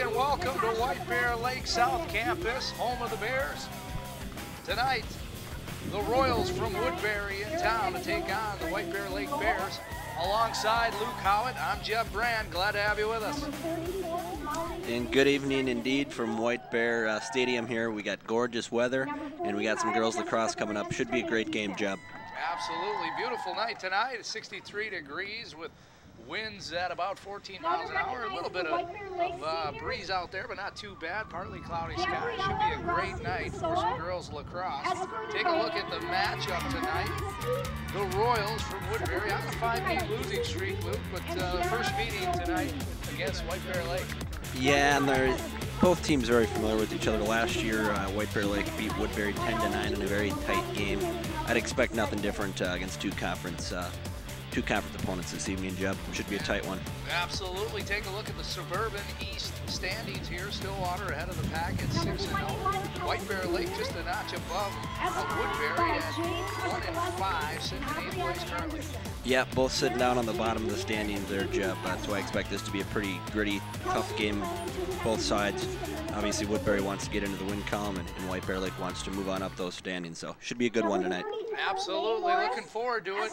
and welcome to White Bear Lake South Campus, home of the Bears. Tonight, the Royals from Woodbury in town to take on the White Bear Lake Bears. Alongside Luke Howitt, I'm Jeff Brand. Glad to have you with us. And good evening indeed from White Bear Stadium here. We got gorgeous weather, and we got some girls lacrosse coming up. Should be a great game, Jeb. Absolutely beautiful night tonight. It's 63 degrees with winds at about 14 miles an hour. A little bit of breeze out there, but not too bad. Partly cloudy sky. Should be a great night for some girls lacrosse. Take a look at the matchup tonight. The Royals from Woodbury on a 5-game losing streak, Luke, but first meeting tonight against White Bear Lake. Yeah, and they're both teams very familiar with each other. Last year, White Bear Lake beat Woodbury 10-9 in a very tight game. I'd expect nothing different against two conference opponents this evening, Jeb. Should be a tight one. Absolutely. Take a look at the Suburban East standings here. Stillwater ahead of the pack at 6-0. White Bear Lake just a notch above Woodbury at 1-5, sitting in 8th place currently. Yeah, both sitting down on the bottom of the standings there, Jeb. That's why I expect this to be a pretty gritty, tough game, both sides. Obviously, Woodbury wants to get into the win column, and White Bear Lake wants to move on up those standings. So, should be a good one tonight. Absolutely. Looking forward to it.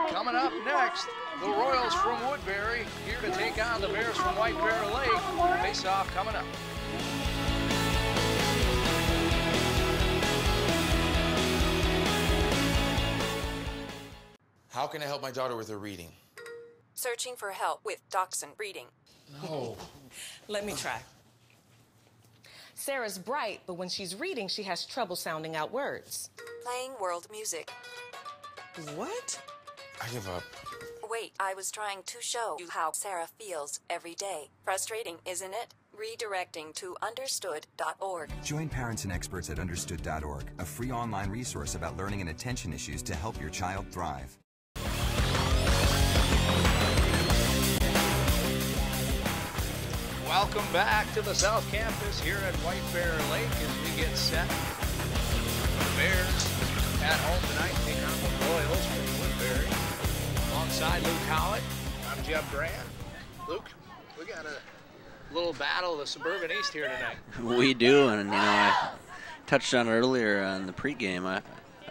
Coming up next, the Royals from Woodbury here to take on the Bears from White Bear Lake. Face-off coming up. How can I help my daughter with her reading? Searching for help with Dachshund reading. No. Let me try. Sarah's bright, but when she's reading, she has trouble sounding out words. Playing world music. What? I give up. Wait, I was trying to show you how Sarah feels every day. Frustrating, isn't it? Redirecting to understood.org. Join parents and experts at understood.org, a free online resource about learning and attention issues to help your child thrive. Welcome back to the South Campus here at White Bear Lake as we get set. The Bears at home tonight taking on the Royals from Woodbury. Alongside Luke Howitt, I'm Jeff Brand. Luke, we got a little battle of the Suburban East here tonight. We do, and you know, I touched on it earlier in the pregame. I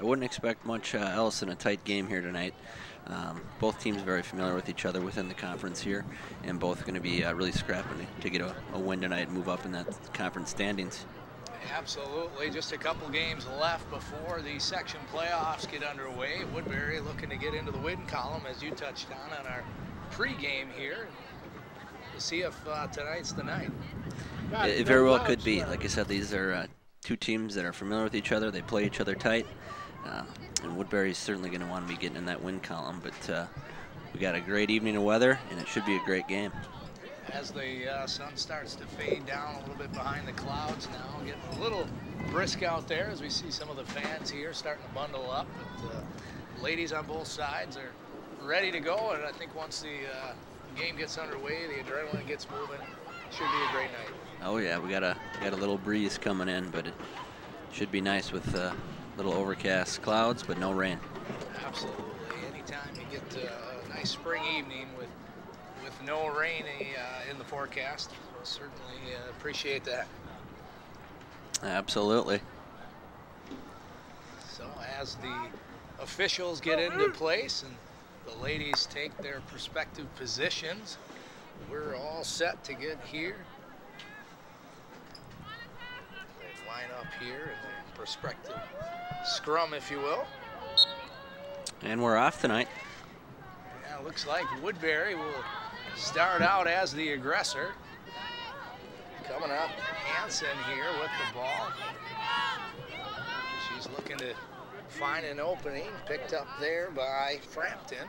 wouldn't expect much else in a tight game here tonight. Both teams very familiar with each other within the conference here, and both going to be really scrapping to get a win tonight and move up in that conference standings. Absolutely. Just a couple games left before the section playoffs get underway. Woodbury looking to get into the win column, as you touched on our pregame here. To see if tonight's the night. It very well could be. Like I said, these are two teams that are familiar with each other. They play each other tight. And Woodbury's certainly going to want to be getting in that win column, but we got a great evening of weather, and it should be a great game. As the sun starts to fade down a little bit behind the clouds now, getting a little brisk out there as we see some of the fans here starting to bundle up. But ladies on both sides are ready to go, and I think once the game gets underway, the adrenaline gets moving, should be a great night. Oh yeah, we got a little breeze coming in, but it should be nice with little overcast clouds, but no rain. Absolutely. Anytime you get a nice spring evening with no rain in the forecast, certainly appreciate that. Absolutely. So as the officials get into place and the ladies take their respective positions, we're all set to get here. They line up here in the prospective scrum, if you will. And we're off tonight. Yeah, looks like Woodbury will start out as the aggressor. Coming up, Hansen here with the ball. She's looking to find an opening, picked up there by Frampton.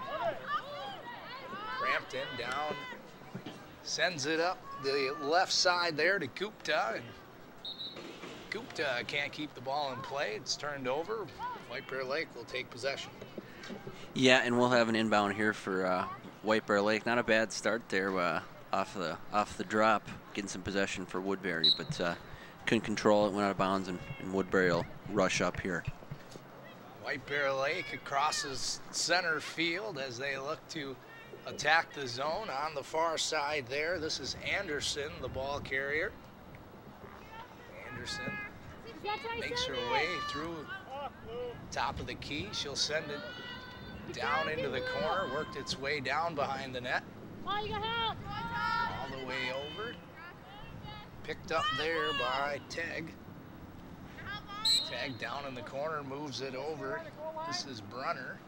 Frampton down, sends it up the left side there to Gupta. And Gupta can't keep the ball in play. It's turned over. White Bear Lake will take possession. Yeah, and we'll have an inbound here for White Bear Lake. Not a bad start there off the drop, getting some possession for Woodbury, but couldn't control it, went out of bounds, and Woodbury will rush up here. White Bear Lake crosses center field as they look to attack the zone on the far side there. This is Anderson, the ball carrier. Anderson makes her way through top of the key. She'll send it down into the corner, worked its way down behind the net. All the way over. Picked up there by Teg. Tag down in the corner, moves it over. This is Brunner.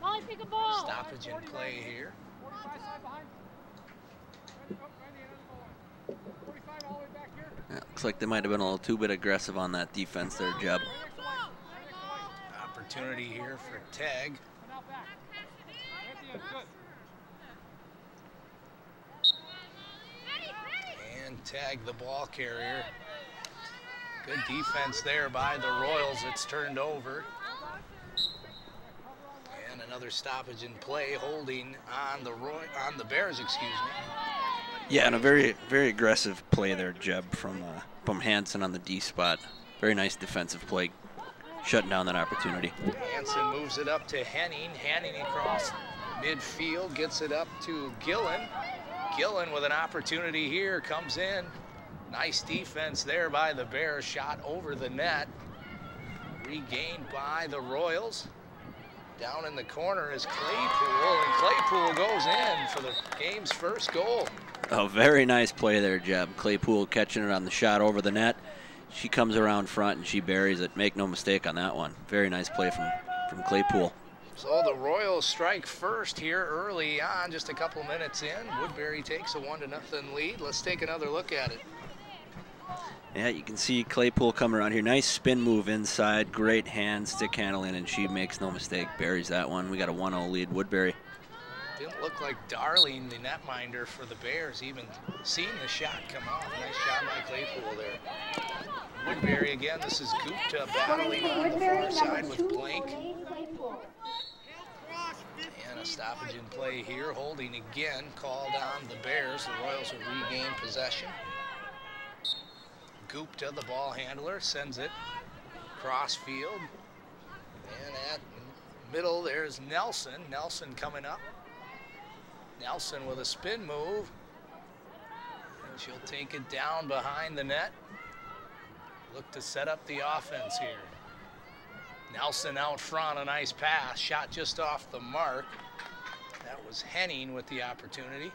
Stoppage in play here. Yeah, looks like they might have been a little too bit aggressive on that defense there, Jeb. Opportunity here for Tag. And Tag, the ball carrier. Good defense there by the Royals. It's turned over. And another stoppage in play, holding on the Bears, excuse me. Yeah, and a very, very aggressive play there, Jeb, from Hansen on the D spot. Very nice defensive play, shutting down that opportunity. Hansen moves it up to Henning. Henning across midfield, gets it up to Gillen. Gillen with an opportunity here, comes in. Nice defense there by the Bears, shot over the net. Regained by the Royals. Down in the corner is Claypool, and Claypool goes in for the game's first goal. A very nice play there, Jeb. Claypool catching it on the shot over the net. She comes around front and she buries it. Make no mistake on that one. Very nice play from Claypool. So the Royals strike first here early on, just a couple minutes in. Woodbury takes a 1-0 lead. Let's take another look at it. Yeah, you can see Claypool coming around here. Nice spin move inside. Great hand, stick handling, and she makes no mistake. Buries that one. We got a 1-0 lead, Woodbury. Didn't look like Darling, the netminder for the Bears, even seeing the shot come off. Nice shot by Claypool there. Woodbury again. This is Gupta battling on the far side with Blank. And a stoppage in play here. Holding again called on the Bears. The Royals will regain possession. Gupta, the ball handler, sends it cross field. And at middle, there's Nelson. Nelson coming up. Nelson with a spin move. And she'll take it down behind the net. Look to set up the offense here. Nelson out front, a nice pass. Shot just off the mark. That was Henning with the opportunity.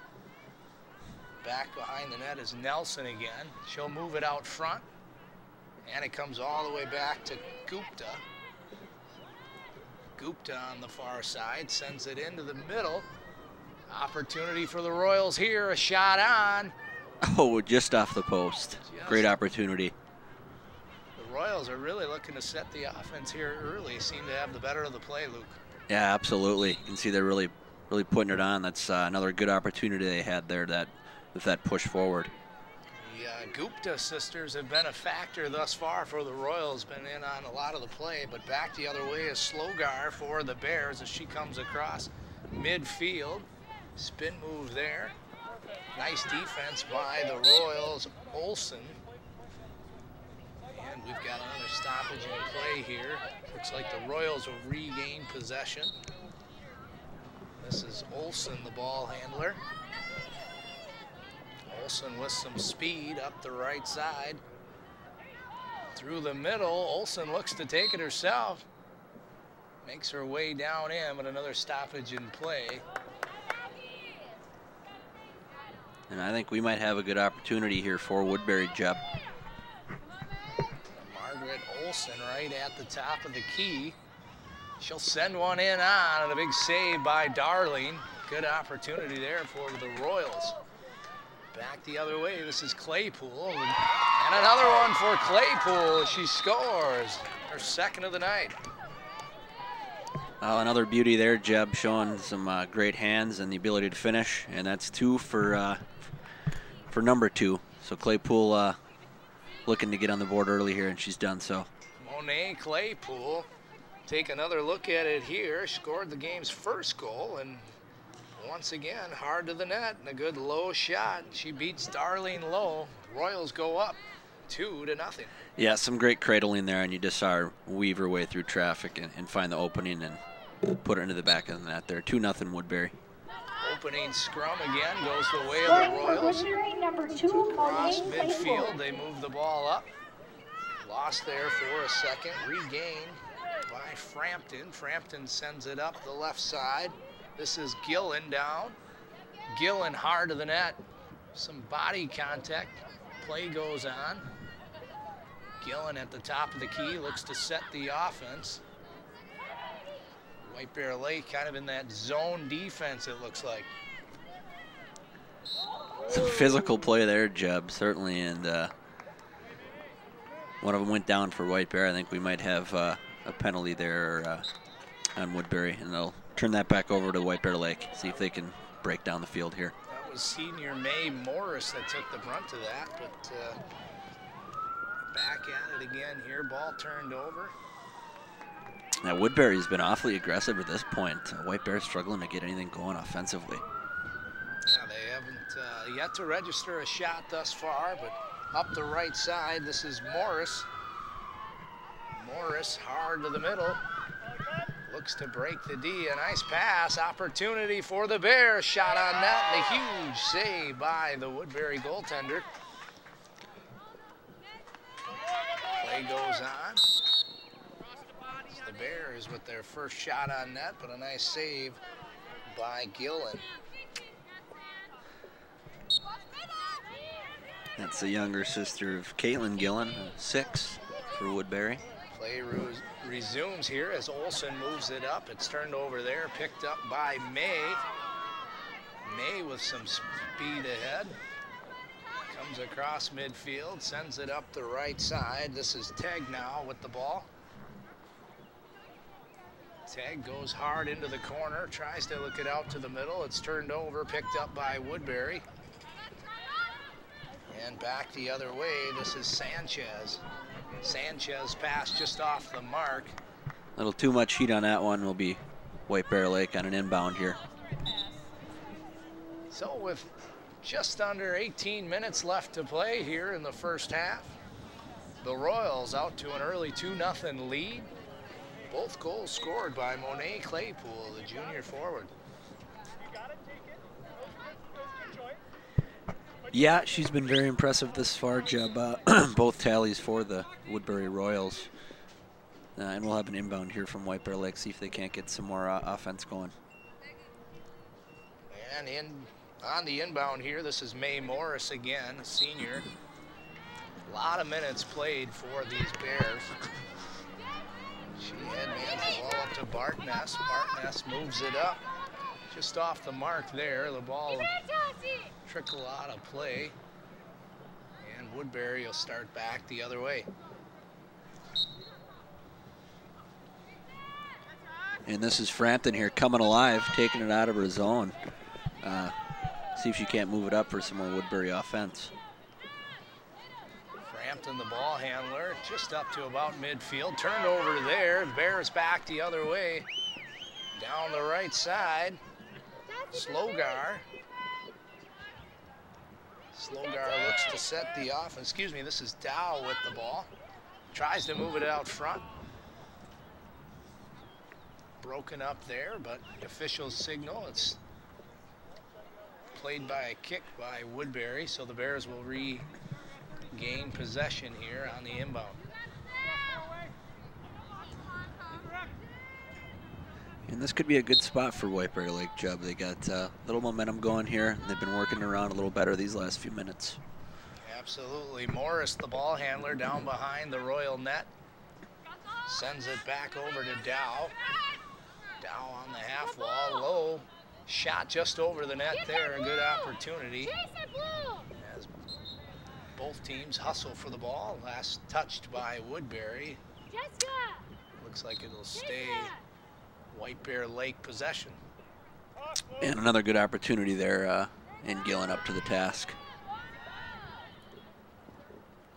Back behind the net is Nelson again. She'll move it out front. And it comes all the way back to Gupta. Gupta on the far side sends it into the middle. Opportunity for the Royals here. A shot on. Oh, just off the post. Great opportunity. The Royals are really looking to set the offense here early. Seem to have the better of the play, Luke. Yeah, absolutely. You can see they're really putting it on. That's another good opportunity they had there with that push forward. The Gupta sisters have been a factor thus far for the Royals, been in on a lot of the play, but back the other way is Slogar for the Bears as she comes across midfield. Spin move there. Nice defense by the Royals. Olsen. And we've got another stoppage in play here. Looks like the Royals will regain possession. This is Olsen, the ball handler. Olsen with some speed up the right side. Through the middle, Olsen looks to take it herself. Makes her way down in, but another stoppage in play. And I think we might have a good opportunity here for Woodbury, Jeb. Margaret Olsen right at the top of the key. She'll send one in on, and a big save by Darling. Good opportunity there for the Royals. Back the other way, this is Claypool. And another one for Claypool. She scores her second of the night. Another beauty there, Jeb, showing some great hands and the ability to finish. And that's two for number 2. So Claypool looking to get on the board early here, and she's done so. Monet Claypool, take another look at it here. Scored the game's first goal, and once again, hard to the net and a good low shot. She beats Darlene low. Royals go up 2-0. Yeah, some great cradling there, and you just saw her weave her way through traffic and find the opening and put it into the back of the net there. 2-0 Woodbury. opening scrum again goes the way of the Royals. Across midfield, they move the ball up. Lost there for a second, regained by Frampton. Frampton sends it up the left side. This is Gillen down. Gillen hard to the net. Some body contact. Play goes on. Gillen at the top of the key looks to set the offense. White Bear Lake kind of in that zone defense, it looks like. Some physical play there, Jeb, certainly, and one of them went down for White Bear. I think we might have a penalty there on Woodbury, and they'll turn that back over to White Bear Lake, see if they can break down the field here. That was senior May Morris that took the brunt of that, but back at it again here. Ball turned over. Now Woodbury's been awfully aggressive at this point. White Bear's struggling to get anything going offensively. Yeah, they haven't yet to register a shot thus far, but up the right side, this is Morris. Morris hard to the middle. Looks to break the D. A nice pass. Opportunity for the Bears. Shot on net. And a huge save by the Woodbury goaltender. Play goes on. It's the Bears with their first shot on net, but a nice save by Gillen. That's the younger sister of Caitlin Gillen, 6 for Woodbury. Play resumes here as Olsen moves it up. It's turned over there, picked up by May. May with some speed ahead. Comes across midfield, sends it up the right side. This is Teg now with the ball. Teg goes hard into the corner, tries to look it out to the middle. It's turned over, picked up by Woodbury. And back the other way, this is Sanchez. Sanchez pass just off the mark. A little too much heat on that one. Will be White Bear Lake on an inbound here. So with just under 18 minutes left to play here in the first half, the Royals out to an early 2-0 lead. Both goals scored by Monet Claypool, the junior forward. Yeah, she's been very impressive this far, Jeb. Both tallies for the Woodbury Royals. And we'll have an inbound here from White Bear Lake, see if they can't get some more offense going. And on the inbound here, this is May Morris again, a senior. A lot of minutes played for these Bears. She headmands the ball up to Bartness. Bartness moves it up. Just off the mark there. The ball will trickle out of play. And Woodbury will start back the other way. And this is Frampton here coming alive, taking it out of her zone. See if she can't move it up for some more Woodbury offense. Frampton, the ball handler, just up to about midfield. Turned over there. Bears back the other way. Down the right side. Slogar. Slogar looks to set the offense. Excuse me, this is Dow with the ball. Tries to move it out front. Broken up there, but the officials signal it's played by a kick by Woodbury, so the Bears will regain possession here on the inbound. And this could be a good spot for White Bear Lake, Jeb. They got a little momentum going here. They've been working around a little better these last few minutes. Absolutely. Morris, the ball handler, down behind the Royal net. Sends it back over to Dow. Dow on the half wall, low. Shot just over the net there, a good opportunity. As both teams hustle for the ball. Last touched by Woodbury. Looks like it'll stay White Bear Lake possession. And another good opportunity there in Gillen up to the task.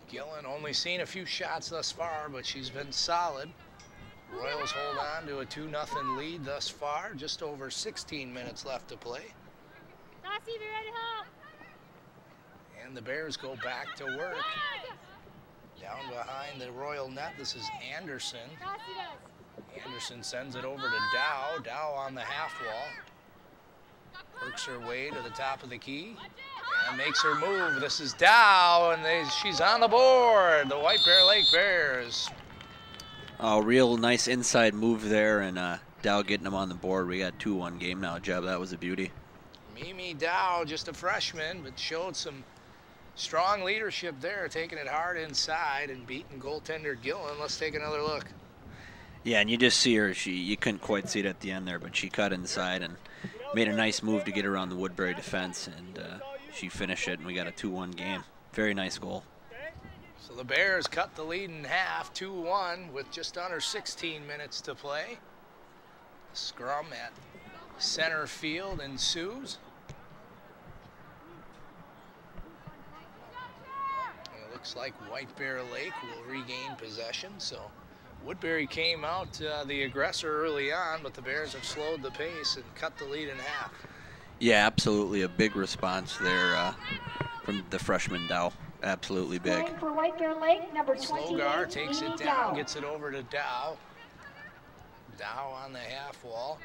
Gillen only seen a few shots thus far, but she's been solid. Royals hold on to a 2-0 lead thus far. Just over 16 minutes left to play. And the Bears go back to work. Down behind the Royal net, this is Anderson. Anderson sends it over to Dow. Dow on the half wall. Works her way to the top of the key and makes her move. This is Dow, and she's on the board. The White Bear Lake Bears. Oh, real nice inside move there, and Dow getting them on the board. We got 2-1 game now, Jeb. That was a beauty. Mimi Dow, just a freshman, but showed some strong leadership there, taking it hard inside and beating goaltender Gillen. Let's take another look. Yeah, and you just see her. You couldn't quite see it at the end there, but she cut inside and made a nice move to get around the Woodbury defense, and she finished it, and we got a 2-1 game. Very nice goal. So the Bears cut the lead in half, 2-1, with just under 16 minutes to play. Scrum at center field ensues. It looks like White Bear Lake will regain possession, so Woodbury came out the aggressor early on, but the Bears have slowed the pace and cut the lead in half. Yeah, absolutely a big response there from the freshman Dow. Absolutely big. For White Bear Lake, number 28, Slogar takes it down, Dow. gets it over to Dow. Dow on the half wall.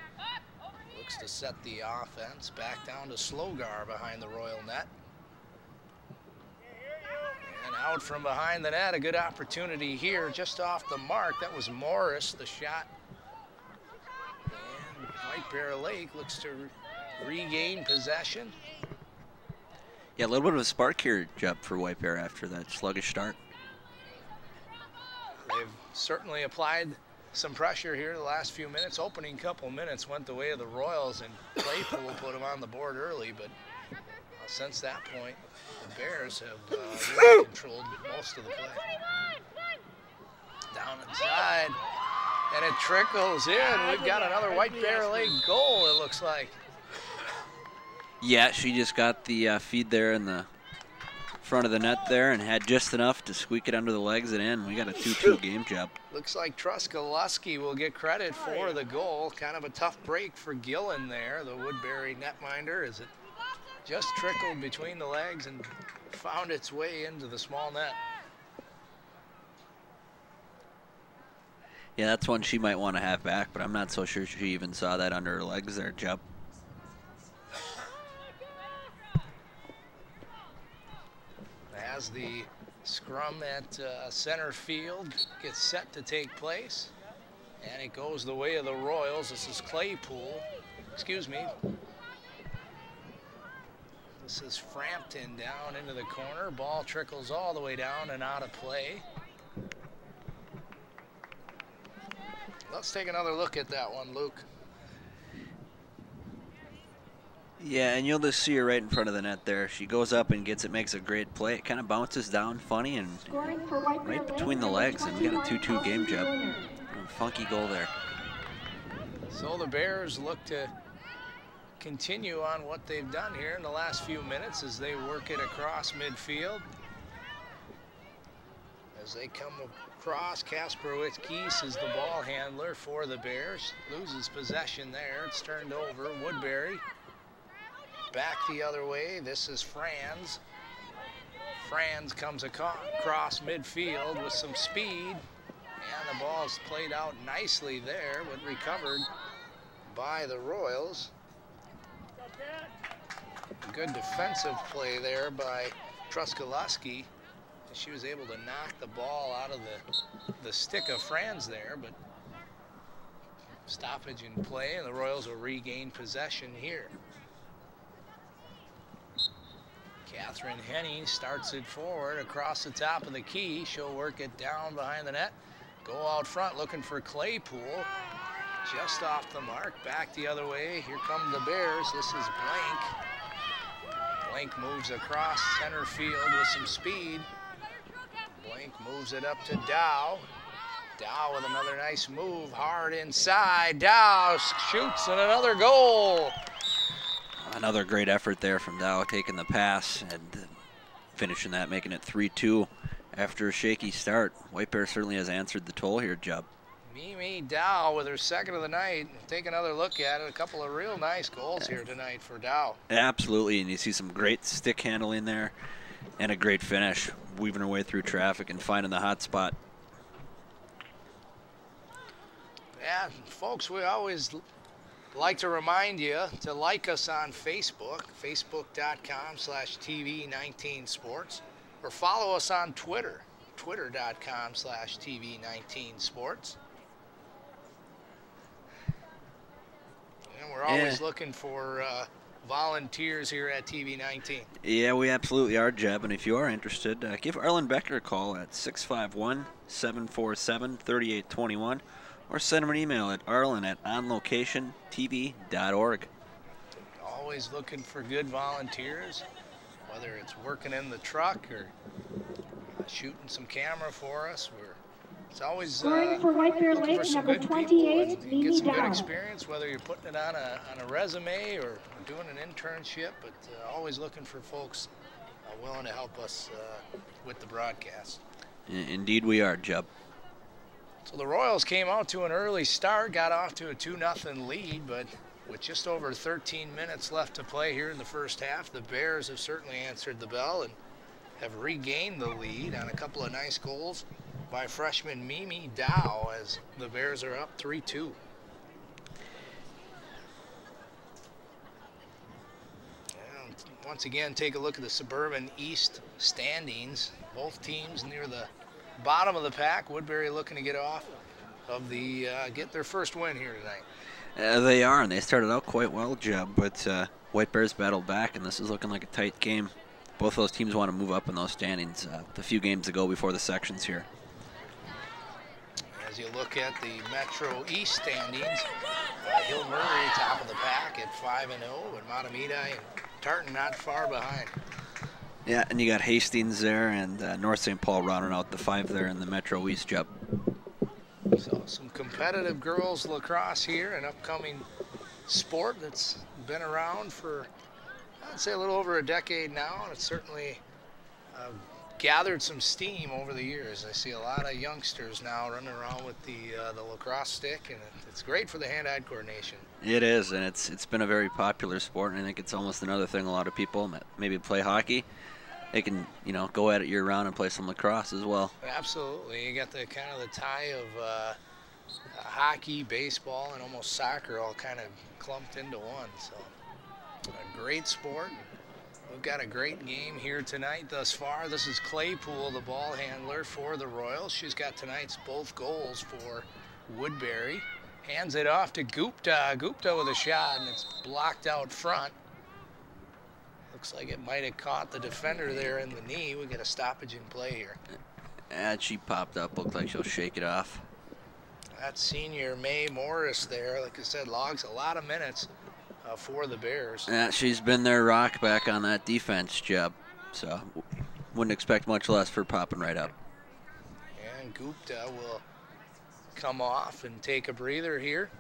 Looks to set the offense. Back down to Slogar behind the Royal net. And out from behind the net, a good opportunity here, just off the mark. That was Morris, the shot. And White Bear Lake looks to regain possession. Yeah, a little bit of a spark here, Jeb, for White Bear after that sluggish start. They've certainly applied some pressure here the last few minutes. Opening couple minutes went the way of the Royals, and Claypool put them on the board early, but since that point, the Bears have really controlled most of the play. Down inside, and it trickles in. We've got another White Bear Lake goal, it looks like. Yeah, she just got the feed there in the front of the net there and had just enough to squeak it under the legs and in. We got a 2-2 game, Jeb. Looks like Truskalaski will get credit for the goal. Kind of a tough break for Gillen there, the Woodbury netminder, as it just trickled between the legs and found its way into the small net. Yeah, that's one she might want to have back, but I'm not so sure she even saw that under her legs there, Jeb. As the scrum at center field gets set to take place, and it goes the way of the Royals. This is Claypool, excuse me. This is Frampton down into the corner. Ball trickles all the way down and out of play. Let's take another look at that one, Luke. Yeah, and you'll just see her right in front of the net there. She goes up and gets it, makes a great play. It kind of bounces down funny and right between the legs, and we got a 2-2 game, Jeb. A funky goal there. So the Bears look to continue on what they've done here in the last few minutes as they work it across midfield. As they come across, Kasperowitz Geese is the ball handler for the Bears. Loses possession there. It's turned over. Woodbury back the other way. This is Franz. Franz comes across midfield with some speed, and the ball's played out nicely there, but recovered by the Royals. Good defensive play there by Truskalaski. She was able to knock the ball out of the stick of Franz there, but stoppage in play, and the Royals will regain possession here. Catherine Henny starts it forward across the top of the key. She'll work it down behind the net. Go out front looking for Claypool. Just off the mark, back the other way. Here come the Bears. This is Blank. Blank moves across center field with some speed. Blank moves it up to Dow. Dow with another nice move, hard inside. Dow shoots and another goal. Another great effort there from Dow, taking the pass and finishing that, making it 3-2 after a shaky start. White Bear certainly has answered the toll here, Jeb. Mimi Dow with her second of the night. Take another look at it. A couple of real nice goals here tonight for Dow. Absolutely, and you see some great stick handling there and a great finish, weaving her way through traffic and finding the hot spot. Yeah, folks, we always like to remind you to like us on Facebook, facebook.com/TV19sports, or follow us on Twitter, twitter.com/TV19sports. And we're always looking for volunteers here at TV19. Yeah, we absolutely are, Jeb. And if you are interested, give Arlen Becker a call at 651-747-3821, or send him an email at arlen@onlocationtv.org. Always looking for good volunteers, whether it's working in the truck or shooting some camera for us. It's always Scoring for White Bear looking for Lake, some number good people 28, and Mimi get some good Dow. experience, whether you're putting it on a resume or doing an internship, but always looking for folks willing to help us with the broadcast. Indeed we are, Jeb. So the Royals came out to an early start, got off to a 2-0 lead, but with just over 13 minutes left to play here in the first half, the Bears have certainly answered the bell and have regained the lead on a couple of nice goals by freshman Mimi Dow, as the Bears are up 3-2. Once again, take a look at the Suburban East standings. Both teams near the bottom of the pack. Woodbury looking to get their first win here tonight. They are, and they started out quite well, Jeb, but White Bears battled back, and this is looking like a tight game. Both those teams want to move up in those standings a few games ago before the sections here. As you look at the Metro East standings, Hill Murray top of the pack at 5-0, and Matamida and Tartan not far behind. Yeah, and you got Hastings there, and North St. Paul rounding out the 5 there in the Metro East, Jeb. So some competitive girls lacrosse here, an upcoming sport that's been around for, I'd say, a little over a decade now, and it's certainly gathered some steam over the years. I see a lot of youngsters now running around with the lacrosse stick, and it's great for the hand-eye coordination. It is, and it's been a very popular sport, and I think it's almost another thing a lot of people maybe play hockey. They can, go at it year-round and play some lacrosse as well. Absolutely. You got the kind of the tie of hockey, baseball, and almost soccer all kind of clumped into one. So a great sport. We've got a great game here tonight thus far. This is Claypool, the ball handler for the Royals. She's got tonight's both goals for Woodbury. Hands it off to Gupta. Gupta with a shot, and it's blocked out front. Looks like it might have caught the defender there in the knee. We get a stoppage in play here. And she popped up. Looked like she'll shake it off. That's senior Mae Morris there. Like I said, logs a lot of minutes for the Bears. Yeah, she's been their rock back on that defense, Jeb. So wouldn't expect much less for popping right up. And Gupta will come off and take a breather here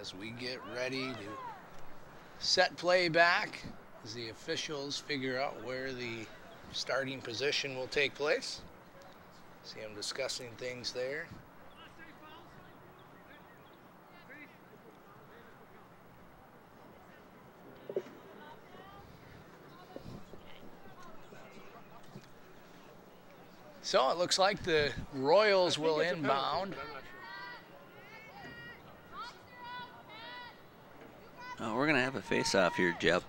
as we get ready to set play back as the officials figure out where the starting position will take place. See them discussing things there. So it looks like the Royals will inbound. Oh, we're going to have a face-off here, Jeb.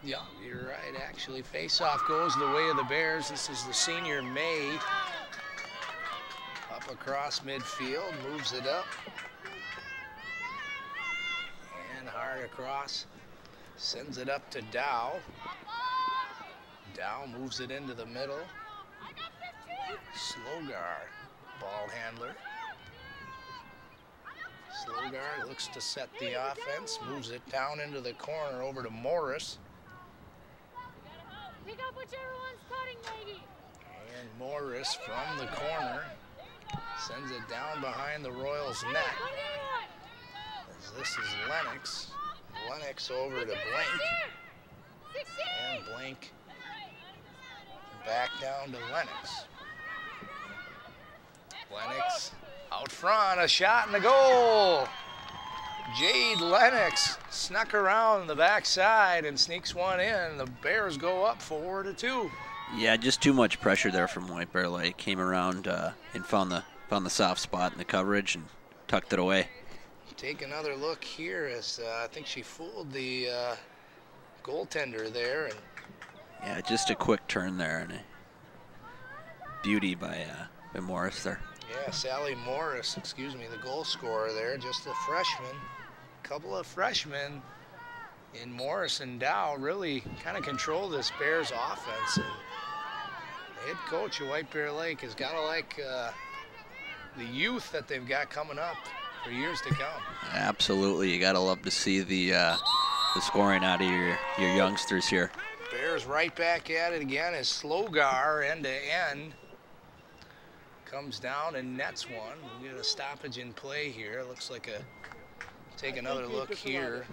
Yeah, you're right. Actually, face-off goes the way of the Bears. This is the senior May. Up across midfield, moves it up. And hard across. Sends it up to Dow. Dow moves it into the middle. Slogar, ball handler. Slogar looks to set the offense, moves it down into the corner over to Morris. Pick up whichever one's cutting, lady. And Morris from the corner sends it down behind the Royals' net. As this is Lennox. Lennox over to Blank. And Blank back down to Lennox. Lennox out front, a shot and a goal. Jade Lennox snuck around the backside and sneaks one in. The Bears go up 4-2. Yeah, just too much pressure there from White Bear Lake. Came around and found the soft spot in the coverage and tucked it away. Take another look here as I think she fooled the goaltender there. And yeah, just a quick turn there and a beauty by Morris there. yeah, Sally Morris, excuse me, the goal scorer there, just a freshman. Couple of freshmen in Morris and Dow really kind of control this Bears offense. And the head coach of White Bear Lake has got to like the youth that they've got coming up for years to come. Absolutely, you gotta love to see the scoring out of your youngsters here. Bears right back at it again as Slogar end to end comes down and nets one. We get a stoppage in play here. Looks like take another look here.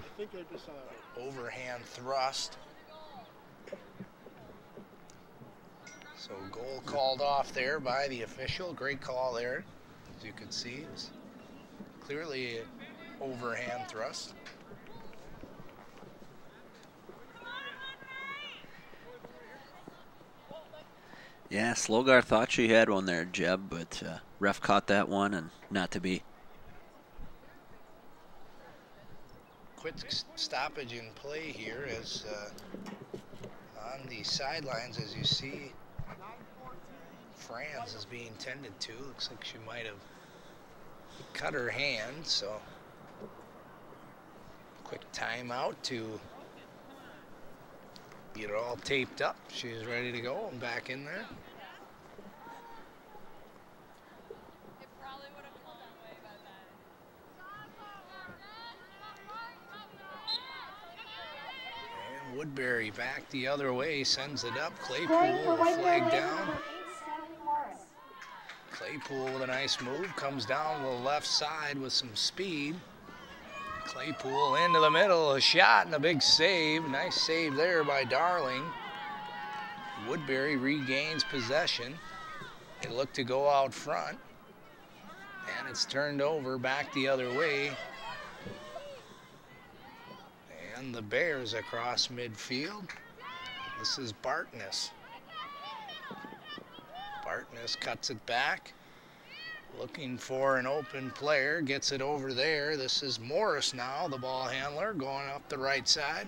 Overhand thrust. So goal called off there by the official. Great call there, as you can see. It was clearly an overhand thrust. Yeah, Slogar thought she had one there, Jeb, but ref caught that one and not to be. Quick stoppage in play here as on the sidelines, as you see, Franz is being tended to. Looks like she might have cut her hand, so quick timeout to get her all taped up. She's ready to go and back in there. And Woodbury back the other way, sends it up. Claypool flag down. Claypool with a nice move, comes down to the left side with some speed. Claypool into the middle, a shot and a big save. Nice save there by Darling. Woodbury regains possession. They look to go out front. And it's turned over back the other way. And the Bears across midfield. This is Bartness. Bartness cuts it back. Looking for an open player, gets it over there. This is Morris now, the ball handler, going up the right side.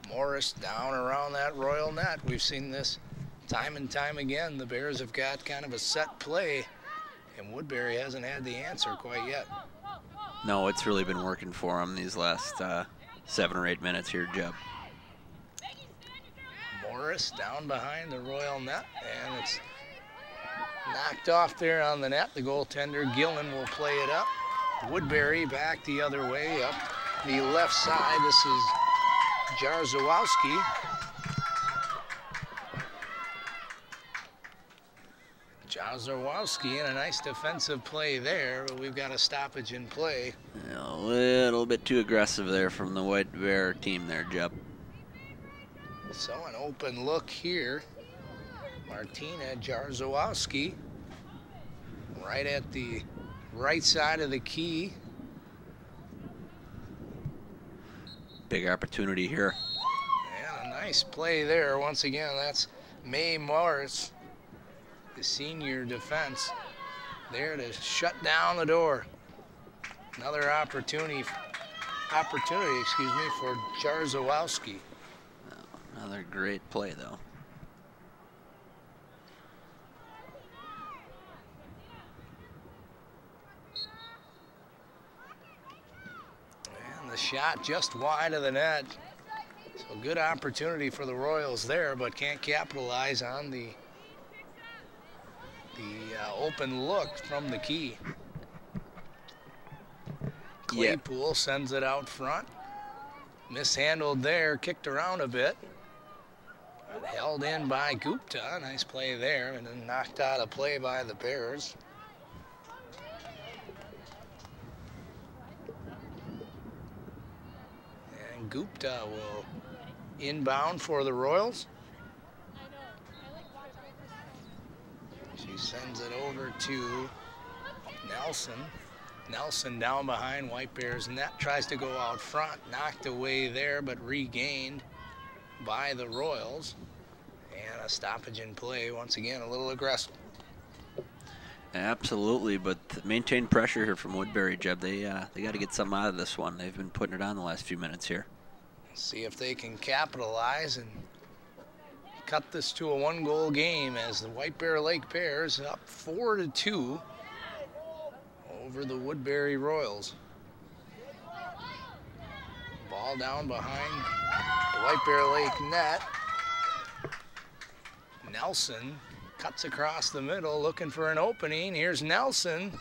Morris down around that Royal net. We've seen this time and time again. The Bears have got kind of a set play, and Woodbury hasn't had the answer quite yet. No, it's really been working for them these last 7 or 8 minutes here, Jeb. Morris down behind the Royal net, and it's knocked off there on the net. The goaltender, Gillen, will play it up. Woodbury back the other way, up the left side. This is Jarzowski. Jarzowski in a nice defensive play there, but we've got a stoppage in play. A little bit too aggressive there from the White Bear team there, Jeb. So an open look here. Martina Jarzowski right at the right side of the key. Big opportunity here. Yeah, a nice play there. Once again, that's Mae Morris, the senior defense, there to shut down the door. Another opportunity, excuse me, for Jarzowski. Another great play, though. And the shot just wide of the net. So good opportunity for the Royals there, but can't capitalize on the open look from the key. Claypool sends it out front. Mishandled there, kicked around a bit. Held in by Gupta, nice play there, and then knocked out of play by the Bears. And Gupta will inbound for the Royals. She sends it over to Nelson. Nelson down behind White Bear's net, tries to go out front, knocked away there, but regained by the Royals. And a stoppage in play, once again, a little aggressive. Absolutely, but maintain pressure here from Woodbury, Jeb. They got to get something out of this one. They've been putting it on the last few minutes here. See if they can capitalize and cut this to a one-goal game as the White Bear Lake Bears up 4-2 over the Woodbury Royals. Ball down behind the White Bear Lake net. Nelson cuts across the middle, looking for an opening. Here's Nelson,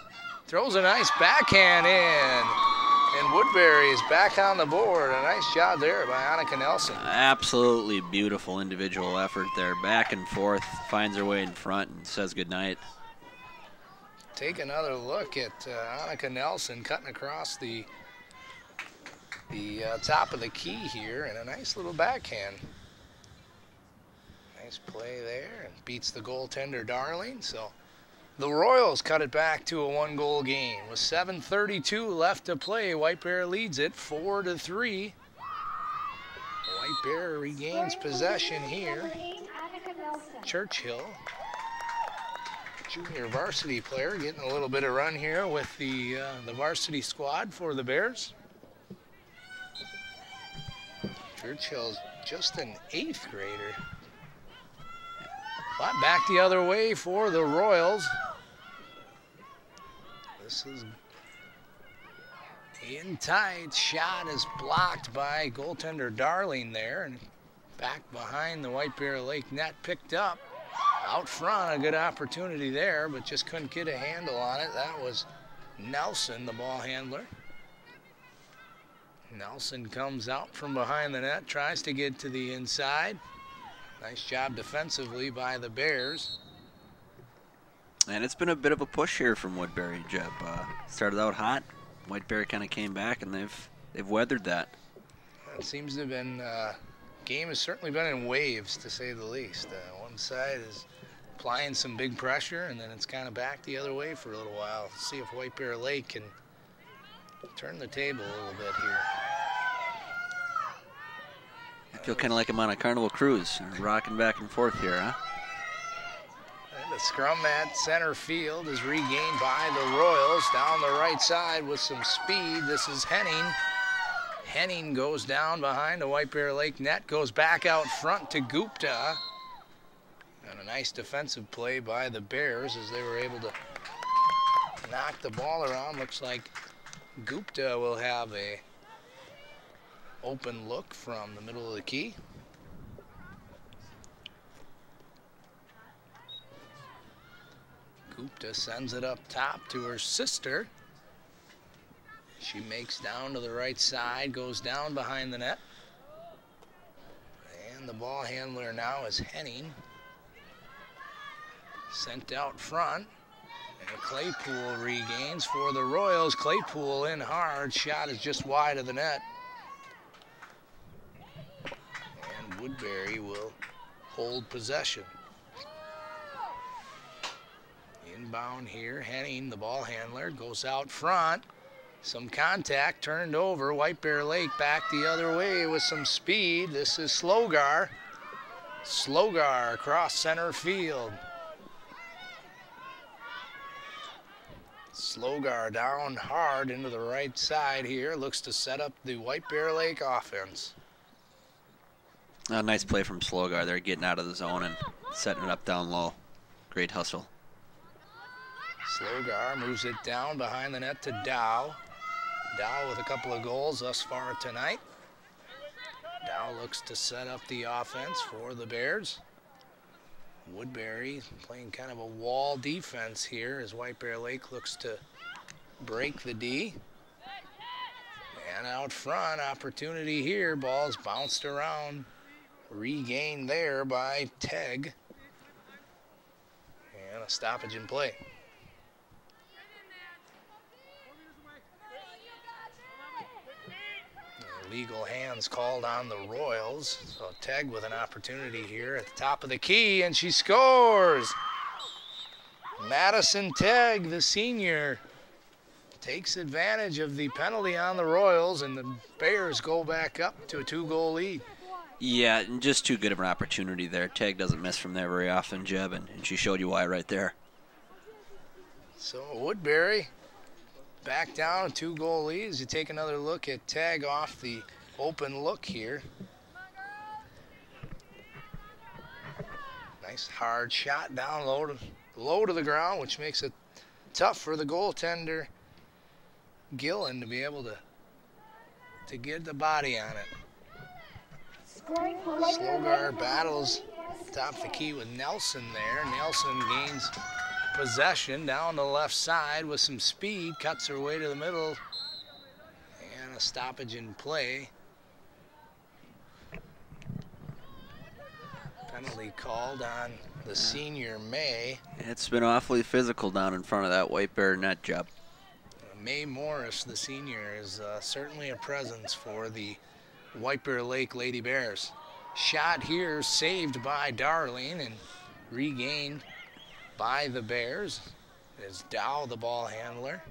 throws a nice backhand in, and Woodbury is back on the board. A nice job there by Annika Nelson. Absolutely beautiful individual effort there, back and forth, finds her way in front and says goodnight. Take another look at Annika Nelson cutting across the top of the key here, and a nice little backhand. Nice play there, and beats the goaltender Darling. So the Royals cut it back to a one-goal game. With 7:32 left to play, White Bear leads it 4-3. White Bear regains possession here. Churchill, junior varsity player, getting a little bit of run here with the varsity squad for the Bears. Churchill's just an 8th grader. But back the other way for the Royals. This is in tight. Shot is blocked by goaltender Darling there. And back behind the White Bear Lake net, picked up. Out front, a good opportunity there, but just couldn't get a handle on it. That was Nelson, the ball handler. Nelson comes out from behind the net, tries to get to the inside. Nice job defensively by the Bears. And it's been a bit of a push here from Woodbury, Jeb. Started out hot. White Bear kind of came back, and they've weathered that. It seems to have been, game has certainly been in waves, to say the least. One side is applying some big pressure, and then it's kind of back the other way for a little while. See if White Bear Lake can turn the table a little bit here. I feel kind of like I'm on a Carnival cruise, rocking back and forth here, huh? And the scrum at center field is regained by the Royals down the right side with some speed. This is Henning. Henning goes down behind the White Bear Lake net, goes back out front to Gupta. And a nice defensive play by the Bears as they were able to knock the ball around. Looks like Gupta will have a open look from the middle of the key. Gupta sends it up top to her sister. She makes down to the right side, goes down behind the net. And the ball handler now is Henning. Sent out front. And Claypool regains for the Royals. Claypool in hard. Shot is just wide of the net. And Woodbury will hold possession. Inbound here. Henning, the ball handler, goes out front. Some contact, turned over. White Bear Lake back the other way with some speed. This is Slogar. Slogar across center field. Slogar down hard into the right side here. Looks to set up the White Bear Lake offense. A nice play from Slogar there, getting out of the zone and setting it up down low. Great hustle. Slogar moves it down behind the net to Dow. Dow with a couple of goals thus far tonight. Dow looks to set up the offense for the Bears. Woodbury playing kind of a wall defense here as White Bear Lake looks to break the D. And out front, opportunity here. Ball's bounced around. Regained there by Tegg. And a stoppage in play. Illegal hands called on the Royals. So Tegg with an opportunity here at the top of the key, and she scores. Madison Tegg, the senior, takes advantage of the penalty on the Royals, and the Bears go back up to a 2-goal lead. Yeah, and just too good of an opportunity there. Tag doesn't miss from there very often, Jeb, and she showed you why right there. So Woodbury back down, 2-goal leads. You take another look at Tag off the open look here. Nice hard shot down low to the ground, which makes it tough for the goaltender Gillen to be able to get the body on it. Slogar battles top the key with Nelson there. Nelson gains possession down the left side with some speed, cuts her way to the middle, and a stoppage in play. Penalty called on the senior May. It's been awfully physical down in front of that White Bear net, Jeb. May Morris, the senior, is certainly a presence for the White Bear Lake Lady Bears. Shot here saved by Darling and regained by the Bears. Is Dow the ball handler.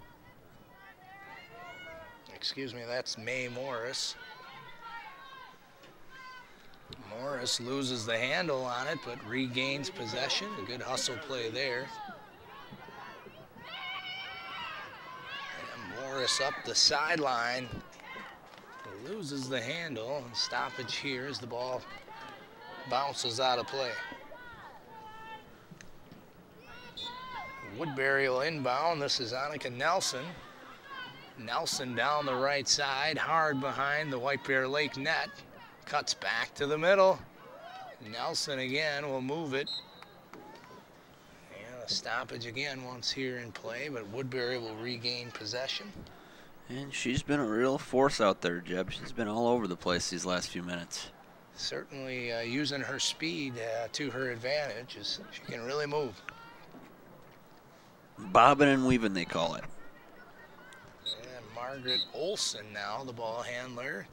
Excuse me, that's May Morris. Morris loses the handle on it, but regains possession. A good hustle play there. And Morris up the sideline. Loses the handle, and stoppage here as the ball bounces out of play. Woodbury will inbound. This is Annika Nelson. Nelson down the right side, hard behind the White Bear Lake net. Cuts back to the middle. Nelson again will move it. And a stoppage again once here in play, but Woodbury will regain possession. And she's been a real force out there, Jeb. She's been all over the place these last few minutes. Certainly using her speed to her advantage. She can really move. Bobbing and weaving, they call it. And Margaret Olson now, the ball handler.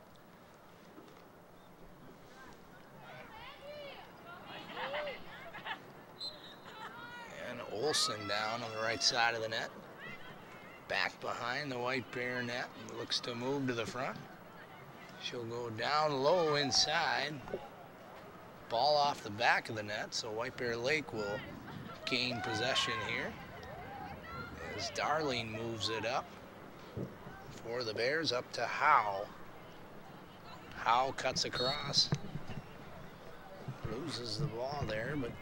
And Olson down on the right side of the net. Back behind the White Bear net, looks to move to the front. She'll go down low inside. Ball off the back of the net, so White Bear Lake will gain possession here. As Darling moves it up for the Bears, up to Howe. Howe cuts across. Loses the ball there, but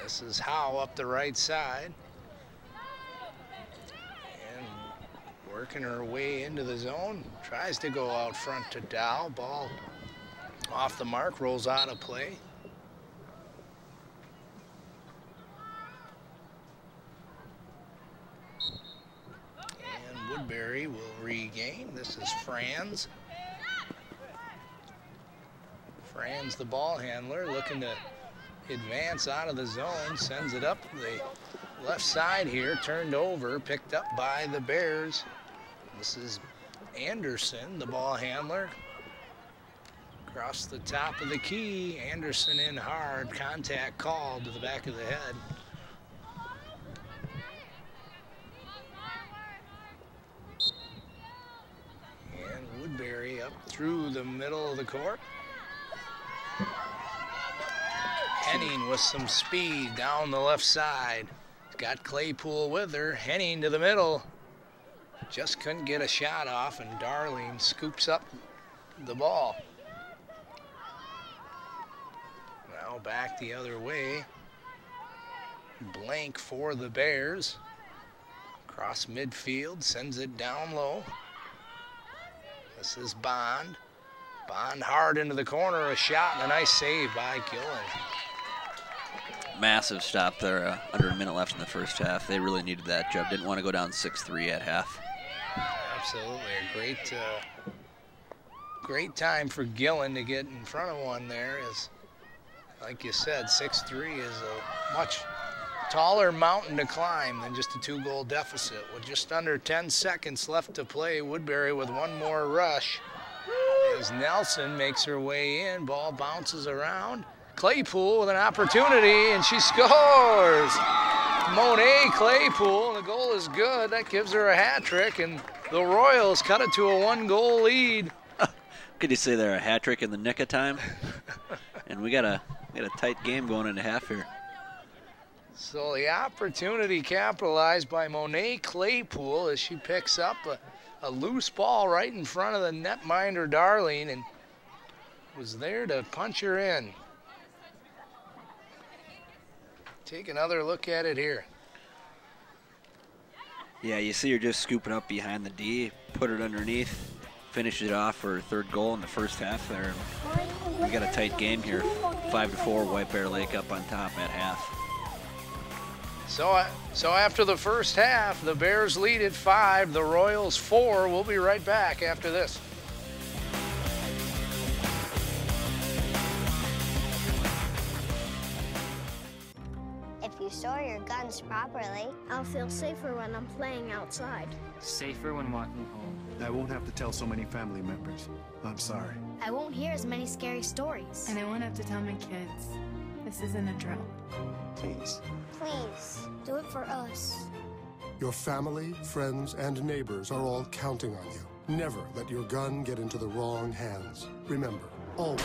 this is Howe up the right side. And working her way into the zone. Tries to go out front to Dow. Ball off the mark, rolls out of play. And Woodbury will regain. This is Franz. Franz, the ball handler, looking to advance out of the zone, sends it up the left side here, turned over, picked up by the Bears. This is Anderson, the ball handler. Across the top of the key, Anderson in hard, contact called to the back of the head. And Woodbury up through the middle of the court. Henning with some speed down the left side. Got Claypool with her. Henning to the middle. Just couldn't get a shot off, and Darling scoops up the ball. Now back the other way. Blank for the Bears. Across midfield, sends it down low. This is Bond. Bond hard into the corner, a shot, and a nice save by Gillen. Massive stop there, under a minute left in the first half. They really needed that, Jeb. Didn't want to go down 6-3 at half. Absolutely, a great time for Gillen to get in front of one there. As, like you said, 6-3 is a much taller mountain to climb than just a 2-goal deficit. With just under 10 seconds left to play, Woodbury with one more rush. As Nelson makes her way in, ball bounces around. Claypool with an opportunity, and she scores. Monet Claypool, the goal is good. That gives her a hat trick, and The Royals cut it to a 1-goal lead. Could you say they're a hat trick in the nick of time? And we got a tight game going into half here. So the opportunity capitalized by Monet Claypool as she picks up a loose ball right in front of the netminder Darling and was there to punch her in. Take another look at it here. Yeah, you see her just scooping up behind the D, put it underneath, finished it off for her third goal in the first half there. We got a tight game here, 5-4, White Bear Lake up on top at half. So after the first half, the Bears lead at 5, the Royals 4. We'll be right back after this. If you store your guns properly, I'll feel safer when I'm playing outside. Safer when walking home. I won't have to tell so many family members. I'm sorry. I won't hear as many scary stories. And I won't have to tell my kids. This isn't a drill. Please. please, Do it for us. Your family, friends, and neighbors are all counting on you. Never let your gun get into the wrong hands. Remember, always,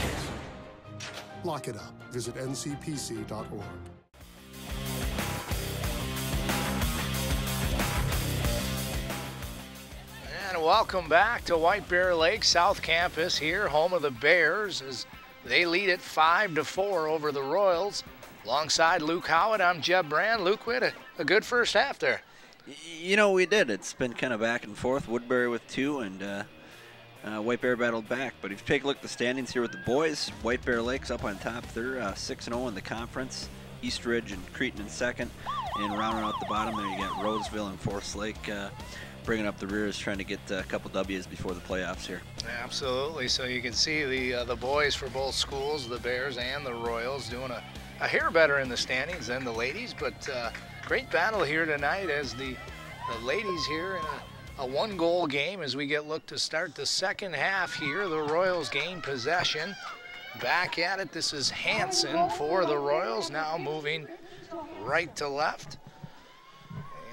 lock it up. Visit ncpc.org. And welcome back to White Bear Lake South Campus here, home of the Bears, as they lead it 5-4 over the Royals. Alongside Luke Howard, I'm Jeb Brand. Luke, we had a good first half there. You know, we did. It's been kind of back and forth. Woodbury with 2 and White Bear battled back. But if you take a look at the standings here with the boys, White Bear Lake's up on top. They're 6-0 in the conference. East Ridge and Cretin in second. And rounding out the bottom there, you got Roseville and Forest Lake bringing up the rears, trying to get a couple W's before the playoffs here. Absolutely. So you can see the boys for both schools, the Bears and the Royals, doing a hair better in the standings than the ladies. But great battle here tonight as the ladies here in a one-goal game as we get look to start the second half here. The Royals gain possession. Back at it, this is Hansen for the Royals, now moving right to left.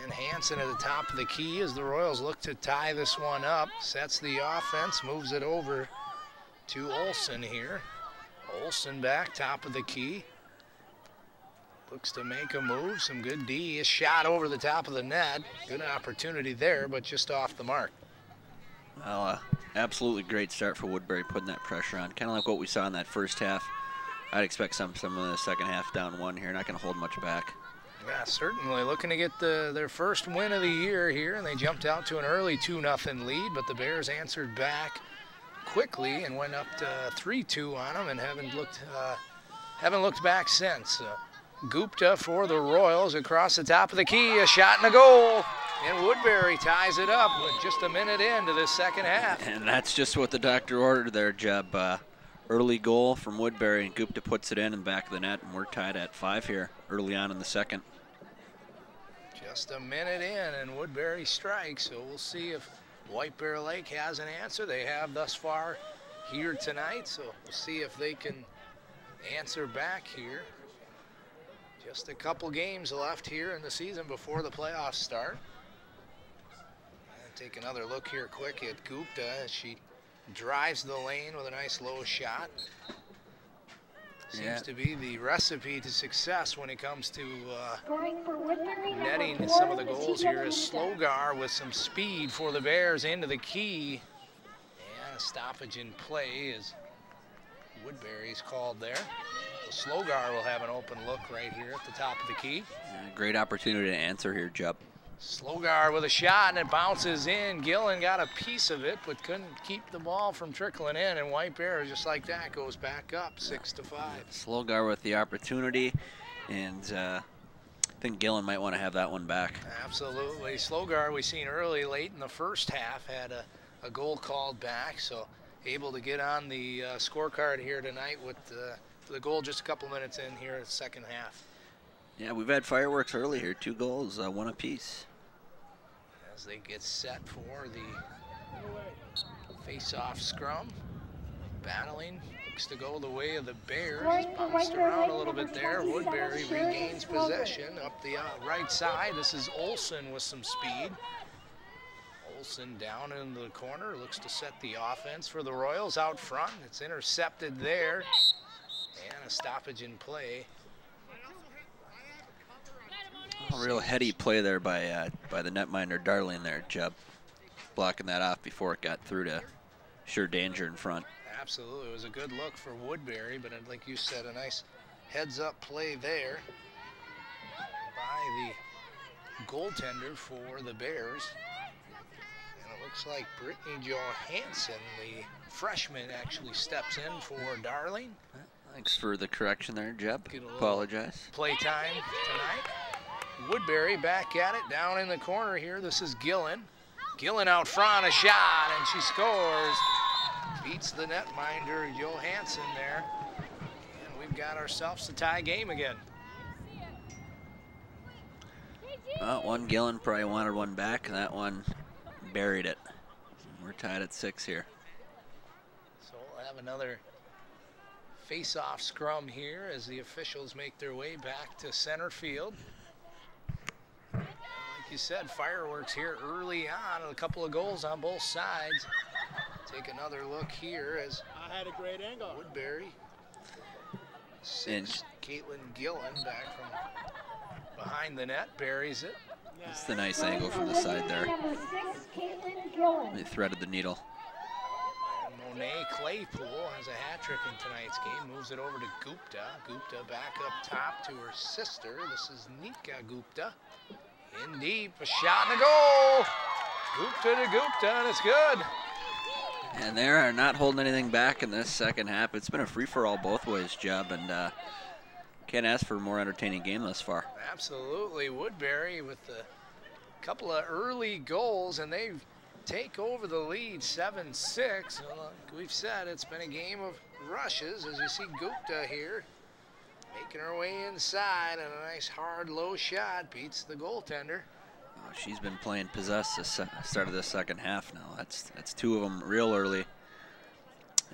And Hansen at the top of the key as the Royals look to tie this one up. Sets the offense, moves it over to Olsen here. Olsen back, top of the key. Looks to make a move, some good D. A shot over the top of the net. Good opportunity there, but just off the mark. Well, absolutely great start for Woodbury, putting that pressure on. Kind of like what we saw in that first half. I'd expect some of the second half down 1 here. Not going to hold much back. Yeah, certainly. Looking to get their first win of the year here, and they jumped out to an early 2-0 lead, but the Bears answered back quickly and went up to 3-2 on them and haven't looked back since. Gupta for the Royals across the top of the key, a shot and a goal. And Woodbury ties it up with just a minute into the second half. And that's just what the doctor ordered there, Jeb. Early goal from Woodbury, and Gupta puts it in the back of the net, and we're tied at 5 here early on in the second. Just a minute in, and Woodbury strikes, so we'll see if White Bear Lake has an answer. They have thus far here tonight, so we'll see if they can answer back here. Just a couple games left here in the season before the playoffs start. And take another look here quick at Gupta as she drives the lane with a nice low shot. Seems to be the recipe to success when it comes to netting some of the goals here is Slogar with some speed for the Bears into the key. And a stoppage in play as Woodbury's called there. So Slogar will have an open look right here at the top of the key. Great opportunity to answer here, Jupp. Slogar with a shot, and it bounces in. Gillen got a piece of it, but couldn't keep the ball from trickling in, and White Bear, just like that, goes back up 6-5. Slogar with the opportunity, and I think Gillen might want to have that one back. Absolutely. Slogar, we seen early, late in the first half, had a goal called back, so able to get on the scorecard here tonight with the goal just a couple minutes in here in the second half. Yeah, we've had fireworks early here. 2 goals, 1 apiece. As they get set for the face-off scrum. Battling, looks to go the way of the Bears. Bounced around a little bit there. Woodbury regains possession up the right side. This is Olsen with some speed. Olsen down in the corner, looks to set the offense for the Royals out front. It's intercepted there, and a stoppage in play. A real heady play there by the netminder Darling there, Jeb, blocking that off before it got through to sure danger in front. Absolutely, it was a good look for Woodbury, but like you said, a nice heads-up play there by the goaltender for the Bears. And it looks like Brittany Johansson, the freshman, actually steps in for Darling. Thanks for the correction there, Jeb. Apologize. Play time tonight. Woodbury back at it, down in the corner here. This is Gillen. Gillen out front, a shot, and she scores. Beats the netminder Johansson there. And we've got ourselves a tie game again. One Gillen probably wanted one back, and that one buried it. We're tied at 6 here. So we'll have another face-off scrum here as the officials make their way back to center field. And like you said, fireworks here early on, and a couple of goals on both sides. Take another look here as I had a great angle. Woodbury. Caitlin Gillen back from behind the net, buries it. That's the nice angle from the side there. They threaded the needle. And Monet Claypool has a hat trick in tonight's game. Moves it over to Gupta. Gupta back up top to her sister. This is Nika Gupta. In deep, a shot and a goal. Gupta to Gupta, and it's good. And they are not holding anything back in this second half. It's been a free-for-all both ways, Jeb, and can't ask for a more entertaining game thus far. Absolutely. Woodbury with a couple of early goals, and they take over the lead 7-6. Like we've said, it's been a game of rushes, as you see Gupta here making her way inside, and a nice hard low shot beats the goaltender. Oh, she's been playing possessed the start of the second half now. That's 2 of them real early,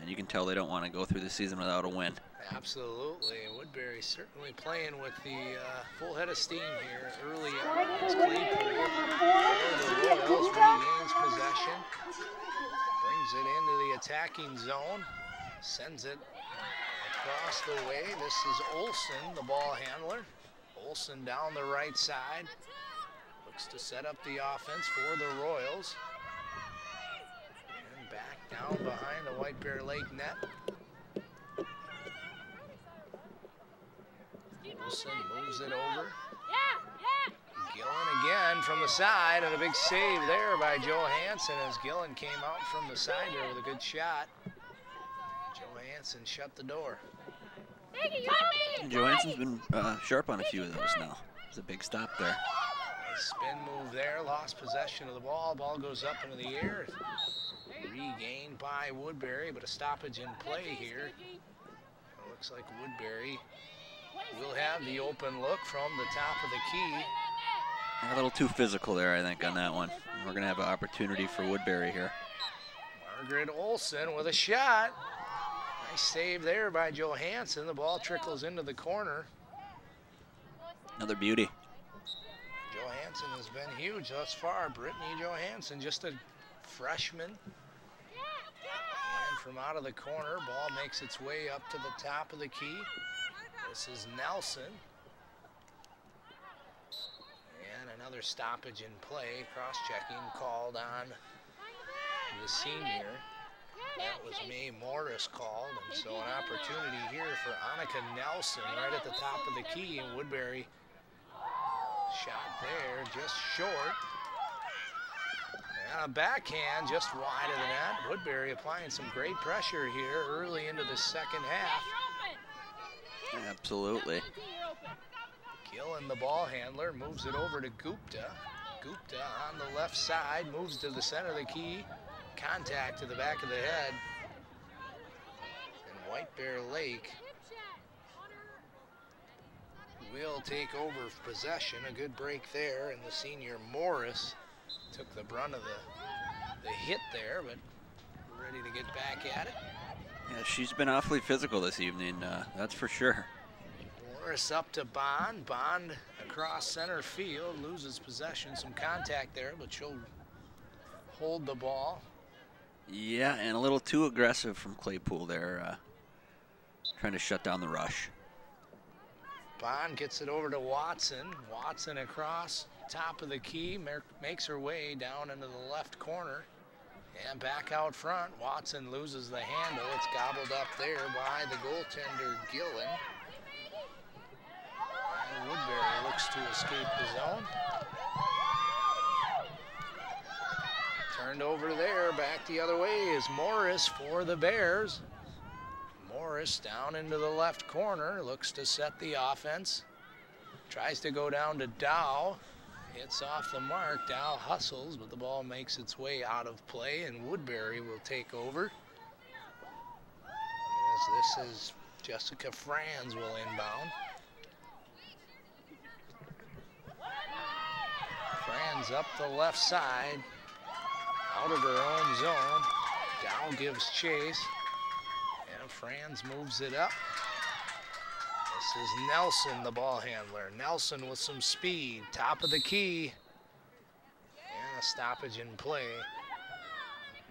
and you can tell they don't want to go through the season without a win. Absolutely. Woodbury certainly playing with the full head of steam here early on. It's Claypool. The Royals regains possession. Brings it into the attacking zone. Sends it across the way. This is Olsen, the ball handler. Olsen down the right side. Looks to set up the offense for the Royals. And back down behind the White Bear Lake net. Olsen moves it over. Gillen again from the side, and a big save there by Johansson as Gillen came out from the side there with a good shot. Johansson shut the door. Johansson's been sharp on a few of those now. There's a big stop there. Spin move there, lost possession of the ball. Ball goes up into the air. Regained by Woodbury, but a stoppage in play here. It looks like Woodbury will have the open look from the top of the key. A little too physical there, I think, on that one. We're going to have an opportunity for Woodbury here. Margaret Olsen with a shot. Nice save there by Johansson. The ball trickles into the corner. Another beauty. Johansson has been huge thus far. Brittany Johansson, just a freshman. And from out of the corner, ball makes its way up to the top of the key. This is Nelson. And another stoppage in play. Cross-checking called on the senior. That was Mae Morris called. And so an opportunity here for Annika Nelson right at the top of the key. And Woodbury shot there, just short. And a backhand just wide of the net. Woodbury applying some great pressure here early into the second half. Absolutely. Gillen, the ball handler, moves it over to Gupta. Gupta on the left side, moves to the center of the key. Contact to the back of the head. And White Bear Lake will take over possession. A good break there, and the senior Morris took the brunt of the hit there, but ready to get back at it. Yeah, she's been awfully physical this evening, that's for sure. Morris up to Bond. Bond across center field, loses possession, some contact there, but she'll hold the ball. Yeah, and a little too aggressive from Claypool there, trying to shut down the rush. Bond gets it over to Watson. Watson across, top of the key, makes her way down into the left corner. And back out front, Watson loses the handle. It's gobbled up there by the goaltender, Gillen. And Woodbury looks to escape the zone. Turned over there, back the other way is Morris for the Bears. Morris down into the left corner, looks to set the offense. Tries to go down to Dow. It's off the mark. Dow hustles, but the ball makes its way out of play, and Woodbury will take over. As this is Jessica Franz will inbound. Franz up the left side, out of her own zone. Dow gives chase, and Franz moves it up. This is Nelson, the ball handler. Nelson with some speed, top of the key. And a stoppage in play.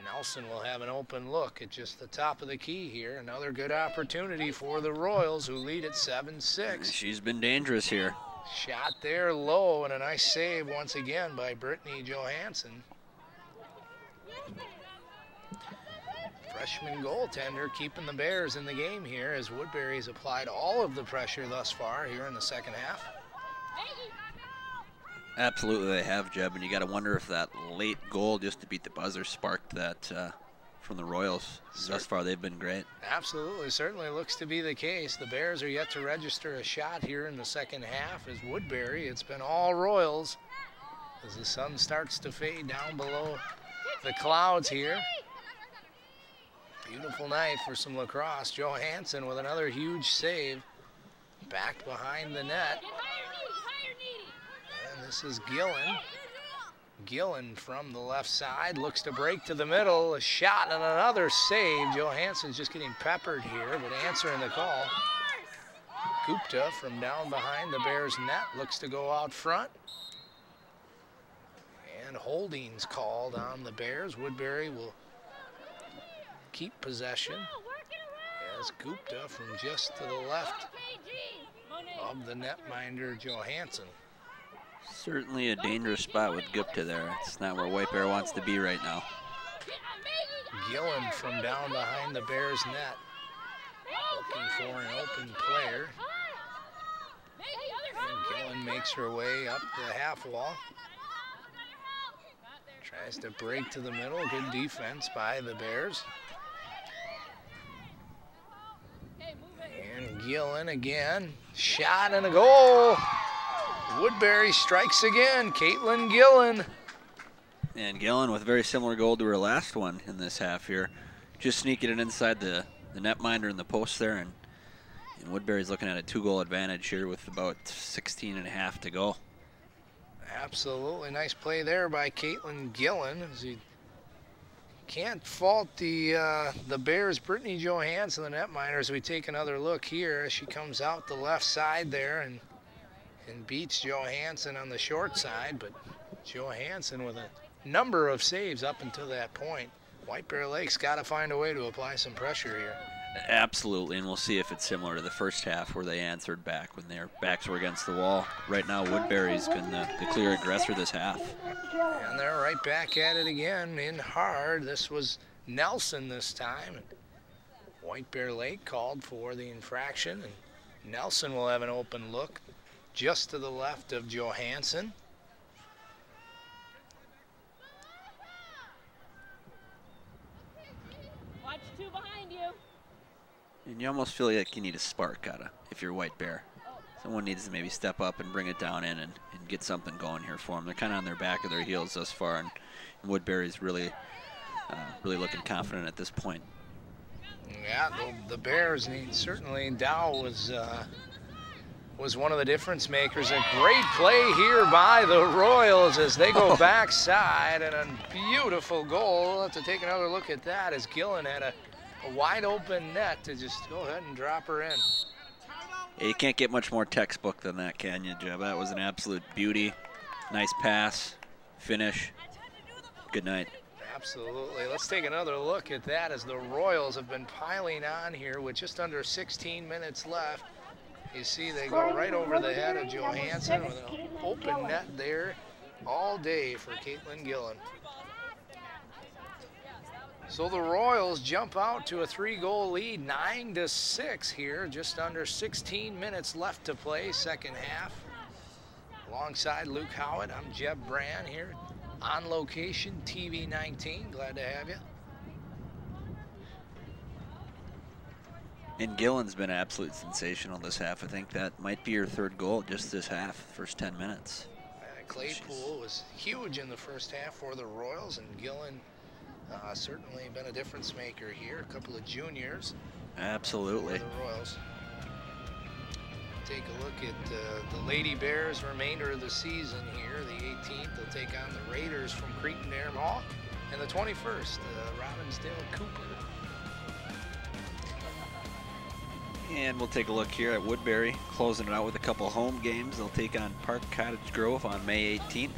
Nelson will have an open look at just the top of the key here. Another good opportunity for the Royals, who lead at 7-6. She's been dangerous here. Shot there low, and a nice save once again by Brittany Johansson. Freshman goaltender keeping the Bears in the game here, as Woodbury's applied all of the pressure thus far here in the second half. Absolutely they have, Jeb, and you got to wonder if that late goal just to beat the buzzer sparked that from the Royals. Thus far they've been great. Absolutely, certainly looks to be the case. The Bears are yet to register a shot here in the second half. As Woodbury, it's been all Royals as the sun starts to fade down below the clouds here. Beautiful night for some lacrosse. Johansson with another huge save. Back behind the net. And this is Gillen. Gillen from the left side looks to break to the middle. A shot and another save. Johansson's just getting peppered here, but answering the call. Gupta from down behind the Bears' net looks to go out front. And holding's called on the Bears. Woodbury will keep possession as Gupta from just to the left of the netminder Johansson. Certainly a dangerous spot with Gupta there. It's not where White Bear wants to be right now. Gillen from down behind the Bears' net, looking for an open player. And Gillen makes her way up the half wall. Tries to break to the middle. Good defense by the Bears. And Gillen again. Shot and a goal. Woodbury strikes again. Caitlin Gillen. And Gillen with a very similar goal to her last one in this half here. Just sneaking it inside the netminder in the post there. And Woodbury's looking at a 2-goal advantage here with about 16.5 to go. Absolutely nice play there by Caitlin Gillen. As you can't fault the Bears' Brittany Johansson, the netminder, as we take another look here as she comes out the left side there and beats Johansson on the short side. But Johansson with a number of saves up until that point. White Bear Lake's got to find a way to apply some pressure here. Absolutely, and we'll see if it's similar to the first half where they answered back when their backs were against the wall. Right now, Woodbury's been the clear aggressor this half. And they're right back at it again, in hard. This was Nelson this time. White Bear Lake called for the infraction, and Nelson will have an open look just to the left of Johansson. Watch two behind you. And you almost feel like you need a spark out of if you're White Bear. Someone needs to maybe step up and bring it down in and get something going here for them. They're kind of on their back of their heels thus far, and Woodbury's really looking confident at this point. Yeah, the Bears need certainly. Dow was one of the difference makers. A great play here by the Royals as they go backside, and a beautiful goal. We'll have to take another look at that as Gillen had a wide open net to just go ahead and drop her in. Yeah, you can't get much more textbook than that, can you, Jeb? That was an absolute beauty. Nice pass, finish. Good night. Absolutely. Let's take another look at that as the Royals have been piling on here with just under 16 minutes left. You see they go right over the head of Johansson with an open net there all day for Caitlin Gillen. So the Royals jump out to a 3-goal lead, 9-6 here, just under 16 minutes left to play, second half. Alongside Luke Howitt, I'm Jeb Brand here, On Location, TV 19. Glad to have you. And Gillen's been absolutely sensational this half. I think that might be her third goal just this half, first 10 minutes. Claypool was huge in the first half for the Royals, and Gillen certainly been a difference maker here. A couple of juniors. Absolutely. For the Royals. Take a look at the Lady Bears' remainder of the season here. The 18th, they'll take on the Raiders from Cretin-Derham Hall. And the 21st, Robbinsdale Cooper. And we'll take a look here at Woodbury, closing it out with a couple home games. They'll take on Park Cottage Grove on May 18th.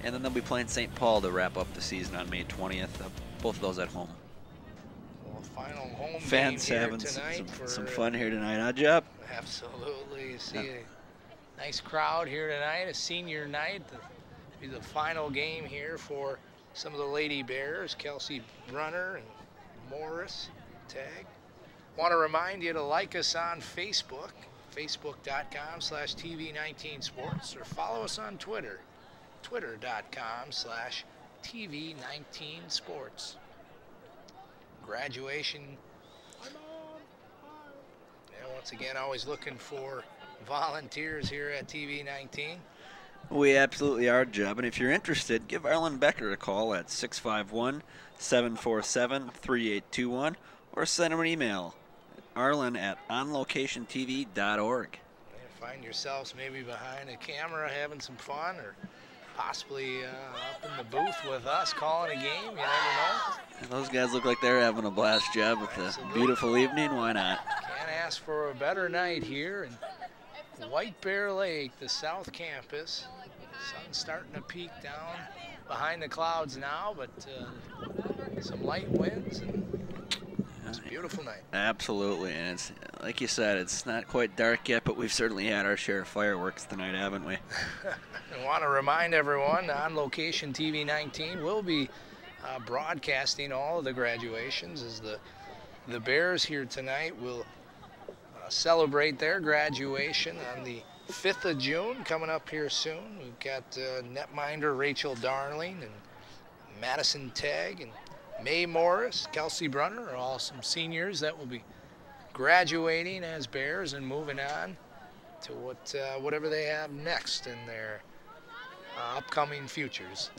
And then they'll be playing St. Paul to wrap up the season on May 20th. Both of those at home. Well, final home Fans game having here tonight some fun here tonight, huh, Jeb? Absolutely. You see a nice crowd here tonight, a senior night. Be the final game here for some of the Lady Bears, Kelsey Brunner and Morris Tag. Want to remind you to like us on Facebook, facebook.com/TV19sports, or follow us on Twitter, twitter.com/TV19sports. Graduation. And once again, always looking for volunteers here at TV 19. We absolutely are, Jeb. And if you're interested, give Arlen Becker a call at 651-747-3821 or send him an email, arlen@onlocationtv.org. Find yourselves maybe behind a camera having some fun, or possibly up in the booth with us calling a game. You never know. And those guys look like they're having a blast, Jeb, with a beautiful evening. Why not? Can't ask for a better night here in White Bear Lake, the South Campus. Sun's starting to peek down behind the clouds now, but some light winds, and it's a beautiful night. Absolutely, and it's like you said, it's not quite dark yet, but we've certainly had our share of fireworks tonight, haven't we? I want to remind everyone, On Location TV 19 will be broadcasting all of the graduations, as the Bears here tonight will celebrate their graduation on the 5th of June, coming up here soon. We've got netminder Rachel Darling and Madison Tagg and May Morris, Kelsey Brunner are all some seniors that will be graduating as Bears and moving on to whatever they have next in their upcoming futures.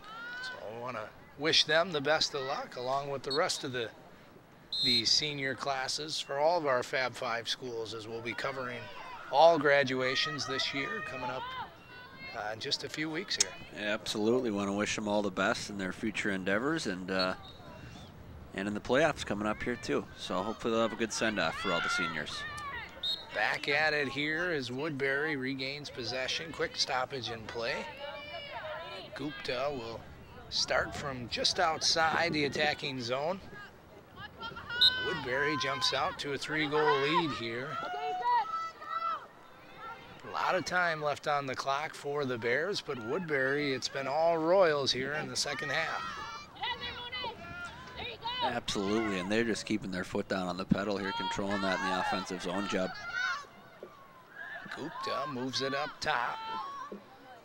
So I want to wish them the best of luck, along with the rest of the senior classes for all of our Fab 5 schools, as we'll be covering all graduations this year coming up in just a few weeks here. Absolutely, want to wish them all the best in their future endeavors, and in the playoffs coming up here too. So hopefully they'll have a good send-off for all the seniors. Back at it here as Woodbury regains possession. Quick stoppage in play. Gupta will start from just outside the attacking zone. Woodbury jumps out to a 3-goal lead here. A lot of time left on the clock for the Bears, but Woodbury, it's been all Royals here in the second half. Absolutely, and they're just keeping their foot down on the pedal here, controlling that in the offensive zone, Jeb. Gupta moves it up top.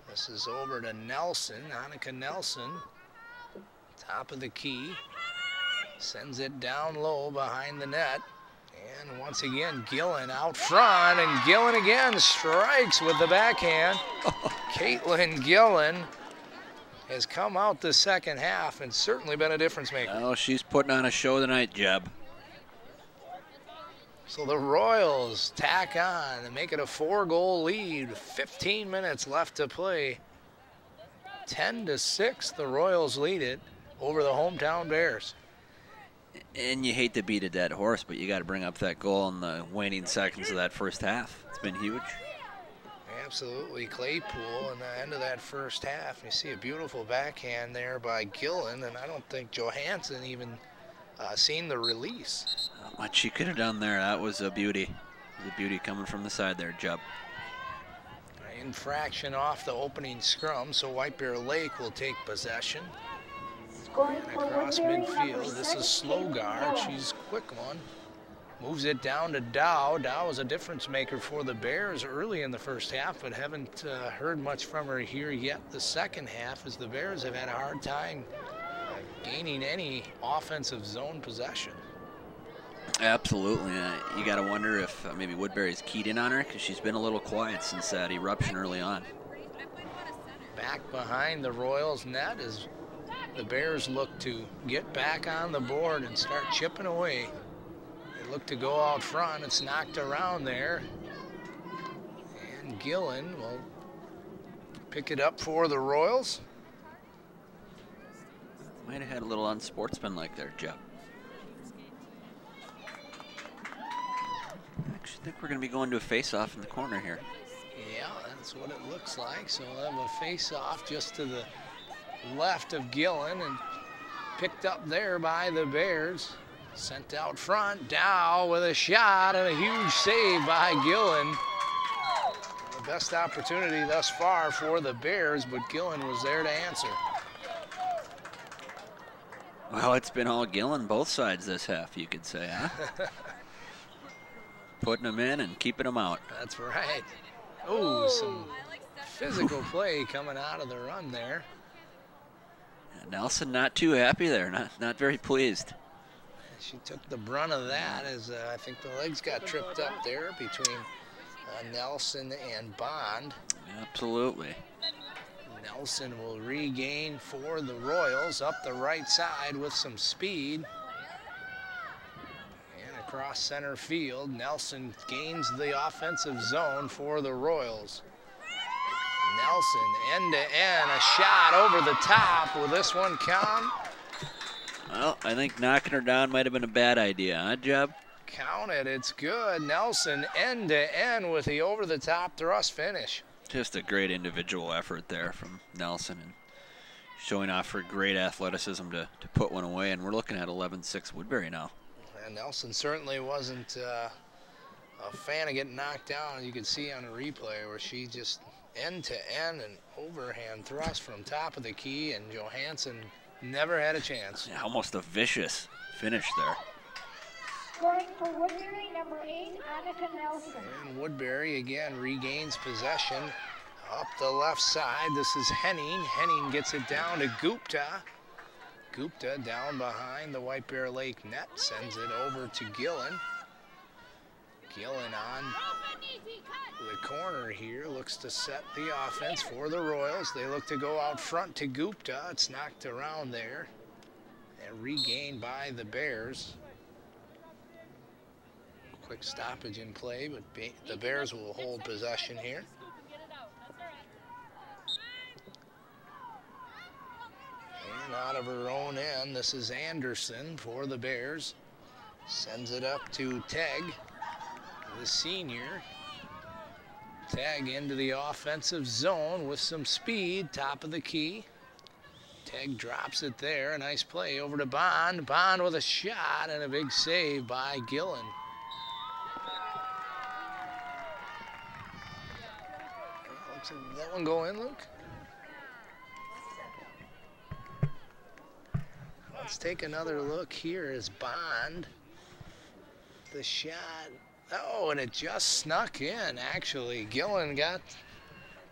This is over to Nelson, Annika Nelson. Top of the key. Sends it down low behind the net. And once again, Gillen out front, and Gillen again strikes with the backhand. Caitlin Gillen has come out the second half and certainly been a difference maker. Oh, she's putting on a show tonight, Jeb. So the Royals tack on and make it a 4-goal lead. 15 minutes left to play. 10-6, the Royals lead it over the hometown Bears. And you hate to beat a dead horse, but you got to bring up that goal in the waning seconds of that first half. It's been huge. Absolutely. Claypool in the end of that first half. You see a beautiful backhand there by Gillen, and I don't think Johansson even seen the release. Not much she could have done there. That was a beauty. It was a beauty coming from the side there, Jub. Infraction off the opening scrum, so White Bear Lake will take possession. Scoring And for across Woodbury, midfield, number this is 6, Slogard. Kate She's a quick one. Moves it down to Dow. Dow is a difference maker for the Bears early in the first half, but haven't heard much from her here yet the second half, as the Bears have had a hard time gaining any offensive zone possession. Absolutely. You got to wonder if maybe Woodbury's keyed in on her, because she's been a little quiet since that eruption early on. Back behind the Royals net as the Bears look to get back on the board and start chipping away. They look to go out front. It's knocked around there. And Gillen will pick it up for the Royals. Might have had a little unsportsmanlike there, Jeff. I actually think we're going to be going to a face-off in the corner here. Yeah, that's what it looks like. So we'll have a face-off just to the left of Gillen and picked up there by the Bears. Sent out front, Dow with a shot and a huge save by Gillen. The best opportunity thus far for the Bears, but Gillen was there to answer. Well, it's been all Gillen both sides this half, you could say, huh? Putting them in and keeping them out. That's right. Oh, some physical play coming out of the run there. Nelson not too happy there, not very pleased. She took the brunt of that as I think the legs got tripped up there between Nelson and Bond. Absolutely. Nelson will regain for the Royals up the right side with some speed. And across center field, Nelson gains the offensive zone for the Royals. Nelson end-to-end, a shot over the top. Will this one count? Well, I think knocking her down might have been a bad idea, huh, Jeb? Count it, it's good. Nelson end-to-end with the over-the-top thrust finish. Just a great individual effort there from Nelson, and showing off her great athleticism to put one away, and we're looking at 11-6 Woodbury now. And Nelson certainly wasn't a fan of getting knocked down. You could see on a replay where she just end-to-end and overhand thrust from top of the key, and Johansson never had a chance. Yeah, almost a vicious finish there. Scoring for Woodbury, number 8, Annika Nelson. And Woodbury again regains possession up the left side. This is Henning. Henning gets it down to Gupta. Gupta down behind the White Bear Lake net, sends it over to Gillen. Gillen on the corner here, looks to set the offense for the Royals. They look to go out front to Gupta. It's knocked around there and regained by the Bears. Quick stoppage in play, but the Bears will hold possession here. And out of her own end, this is Anderson for the Bears. Sends it up to Tegg, the senior. Tegg into the offensive zone with some speed, top of the key. Tegg drops it there, a nice play over to Bond. Bond with a shot and a big save by Gillen. Did that one go in, Luke? Let's take another look here as Bond. The shot. Oh, and it just snuck in, actually. Gillen got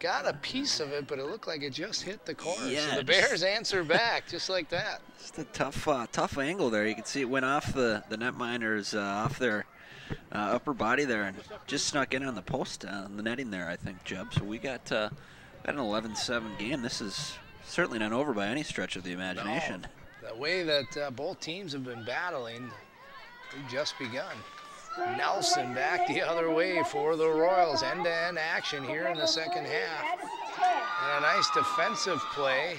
a piece of it, but it looked like it just hit the corner. Yeah, so the Bears answer back just like that. Just a tough angle there. You can see it went off the netminders, off their upper body there, and just snuck in on the post, on the netting there, I think, Jeb. So we got an 11-7 game. This is certainly not over by any stretch of the imagination. No, the way that both teams have been battling, we've just begun. Nelson back the other way for the Royals. End-to-end action here in the second half. And a nice defensive play,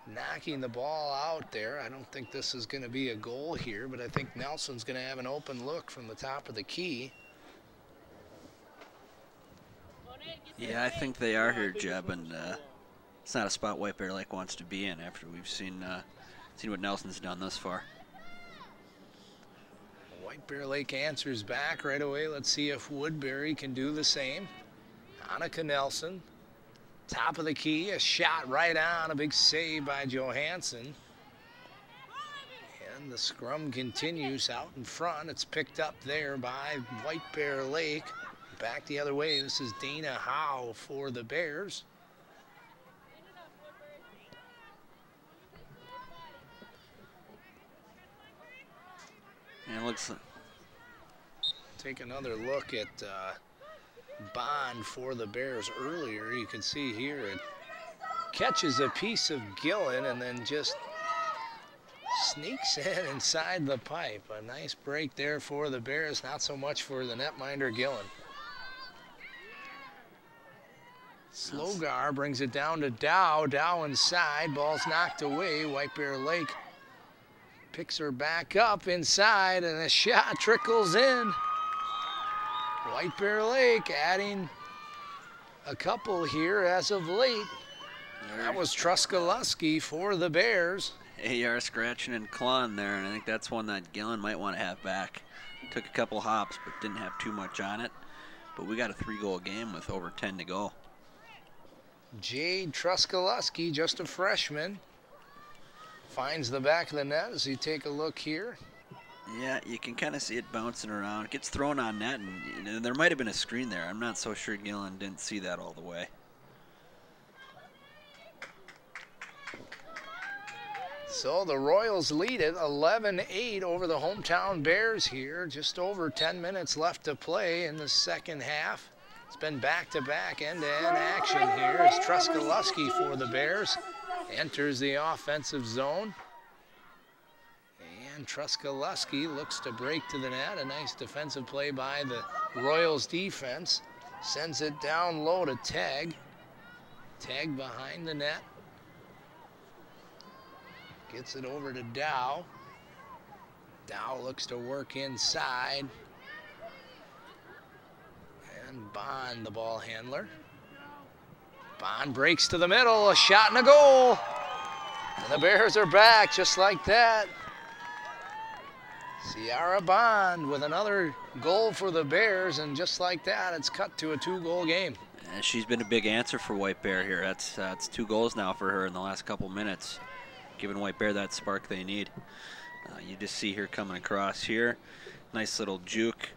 knocking the ball out there. I don't think this is going to be a goal here, but I think Nelson's going to have an open look from the top of the key. Yeah, I think they are here, Jeb, and it's not a spot White Bear Lake wants to be in after we've seen what Nelson's done thus far. White Bear Lake answers back right away. Let's see if Woodbury can do the same. Annika Nelson, top of the key, a shot right on, a big save by Johansson. And the scrum continues out in front. It's picked up there by White Bear Lake. Back the other way, this is Dana Howe for the Bears. And it looks like... Take another look at Bond for the Bears earlier. You can see here it catches a piece of Gillen and then just sneaks in inside the pipe. A nice break there for the Bears, not so much for the netminder Gillen. Slogar brings it down to Dow. Dow inside, ball's knocked away. White Bear Lake picks her back up inside and a shot trickles in. White Bear Lake adding a couple here as of late. That was Truskaluski for the Bears. AR scratching and clawing there, and I think that's one that Gillen might want to have back. Took a couple hops, but didn't have too much on it. But we got a 3-goal game with over 10 to go. Jade Truskaluski, just a freshman, finds the back of the net as you take a look here. Yeah, you can kind of see it bouncing around. It gets thrown on net, and there might have been a screen there. I'm not so sure Gillen didn't see that all the way. So the Royals lead it 11-8 over the hometown Bears here. Just over 10 minutes left to play in the second half. It's been back-to-back end-to-end action here as Truskaluski for the Bears enters the offensive zone. And Truskaluski looks to break to the net. A nice defensive play by the Royals defense. Sends it down low to Tag. Tag behind the net. Gets it over to Dow. Dow looks to work inside. And Bond, the ball handler. Bond breaks to the middle, a shot and a goal. And the Bears are back just like that. Ciara Bond with another goal for the Bears, and just like that, it's cut to a 2-goal game. And she's been a big answer for White Bear here. That's 2 goals now for her in the last couple minutes, giving White Bear that spark they need. You just see her coming across here. Nice little juke.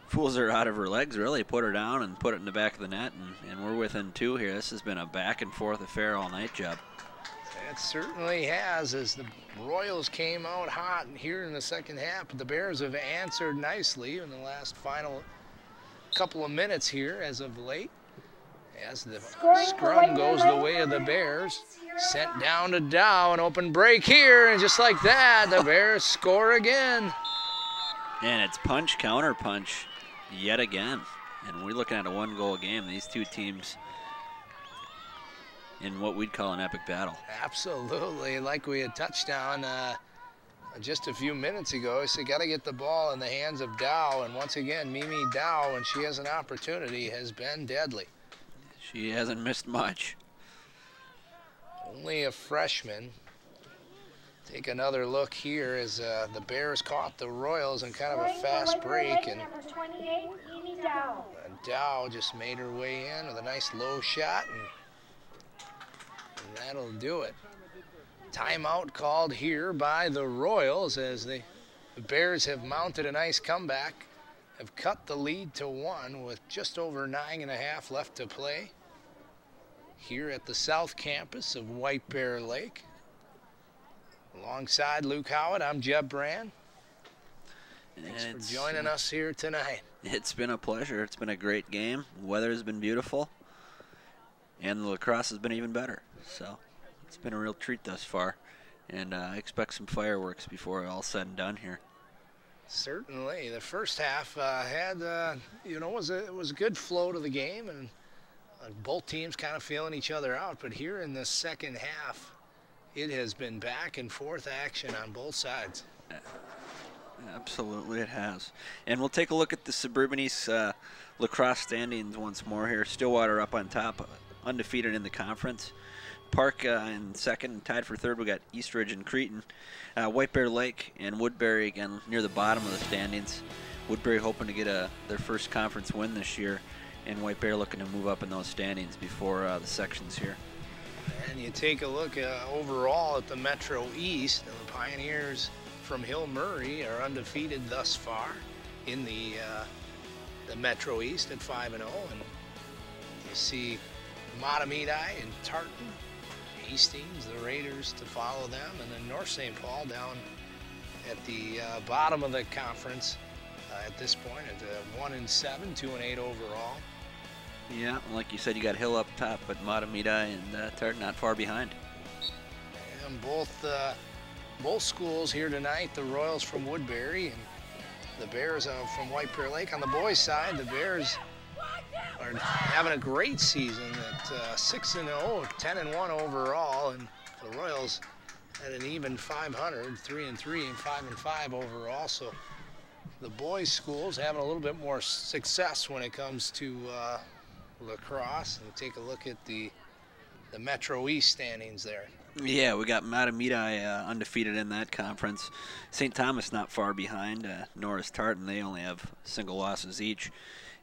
Fools her out of her legs, really. Put her down and put it in the back of the net, and we're within 2 here. This has been a back-and-forth affair all night, Job. It certainly has, as the Royals came out hot here in the second half, but the Bears have answered nicely in the last final couple of minutes here as of late. As the scrum goes the way of the Bears, sent down to Dow, an open break here, and just like that, the Bears score again. And it's punch, counter punch yet again. And we're looking at a 1-goal game. These two teams in what we'd call an epic battle. Absolutely, like we had touched on just a few minutes ago. So got to get the ball in the hands of Dow, and once again, Mimi Dow, when she has an opportunity, has been deadly. She hasn't missed much. Only a freshman. Take another look here as the Bears caught the Royals in kind of a fast break, and Dow just made her way in with a nice low shot, and that'll do it. Timeout called here by the Royals as the Bears have mounted a nice comeback, have cut the lead to 1 with just over 9.5 left to play here at the South Campus of White Bear Lake. Alongside Luke Howard, I'm Jeb Brand. Thanks for joining us here tonight. It's been a pleasure. It's been a great game. The weather has been beautiful, and the lacrosse has been even better. So it's been a real treat thus far, and I expect some fireworks before all said and done here. Certainly. The first half had, was a good flow to the game, and both teams kind of feeling each other out. But here in the second half, it has been back and forth action on both sides. Absolutely, it has. And we'll take a look at the Suburban East lacrosse standings once more here. Stillwater up on top, undefeated in the conference. Park in second, tied for third. We got Eastridge and Cretin. White Bear Lake and Woodbury again near the bottom of the standings. Woodbury hoping to get their first conference win this year, and White Bear looking to move up in those standings before the sections here. And you take a look overall at the Metro East, and the Pioneers from Hill Murray are undefeated thus far in the Metro East at 5-0, and you see Matamidi and Tartan, Hastings, the Raiders to follow them, and then North St. Paul down at the bottom of the conference at this point at 1-7, 2-8 overall. Yeah, like you said, you got Hill up top, but Matamidi and Tartan not far behind. And both schools here tonight, the Royals from Woodbury and the Bears from White Bear Lake. On the boys' side, the Bears are having a great season at 6-0, 10-1 overall, and the Royals at an even 500, 3-3 and 5-5 overall. So the boys' schools having a little bit more success when it comes to lacrosse. And take a look at the Metro East standings there. Yeah, we got Matamidi undefeated in that conference. St. Thomas not far behind, nor is Tartan. They only have single losses each.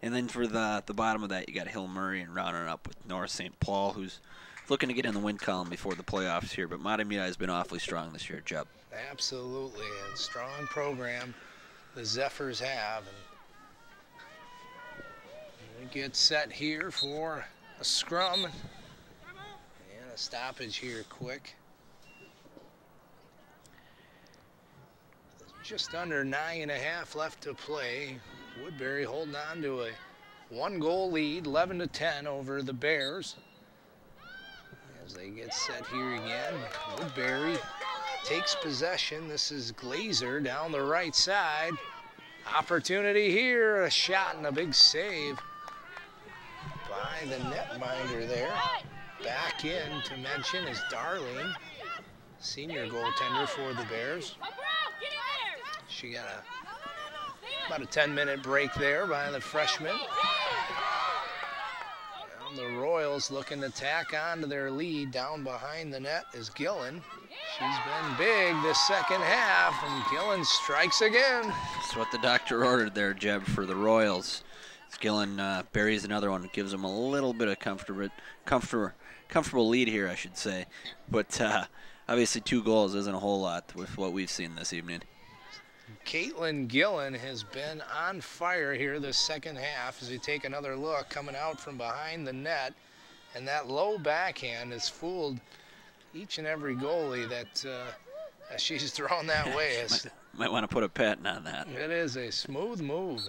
And then for the bottom of that, you got Hill Murray and rounding up with North St. Paul, who's looking to get in the win column before the playoffs here. But Matamidi has been awfully strong this year, Jeb. Absolutely, a strong program the Zephyrs have. And we get set here for a scrum. A stoppage here quick. Just under 9.5 left to play. Woodbury holding on to a 1-goal lead, 11-10 over the Bears. As they get set here again, Woodbury takes possession. This is Glazer down the right side. Opportunity here, a shot and a big save by the netminder there. Back in to mention is Darling, senior goaltender for the Bears. She got about a 10-minute break there by the freshman. And the Royals looking to tack on to their lead. Down behind the net is Gillen. She's been big this second half, and Gillen strikes again. That's what the doctor ordered there, Jeb, for the Royals. Gillen buries another one, gives them a little bit of comfortable lead here, I should say. But obviously 2 goals isn't a whole lot with what we've seen this evening. Caitlin Gillen has been on fire here this second half as we take another look coming out from behind the net. And that low backhand has fooled each and every goalie that she's thrown that way. Might want to put a patent on that. It is a smooth move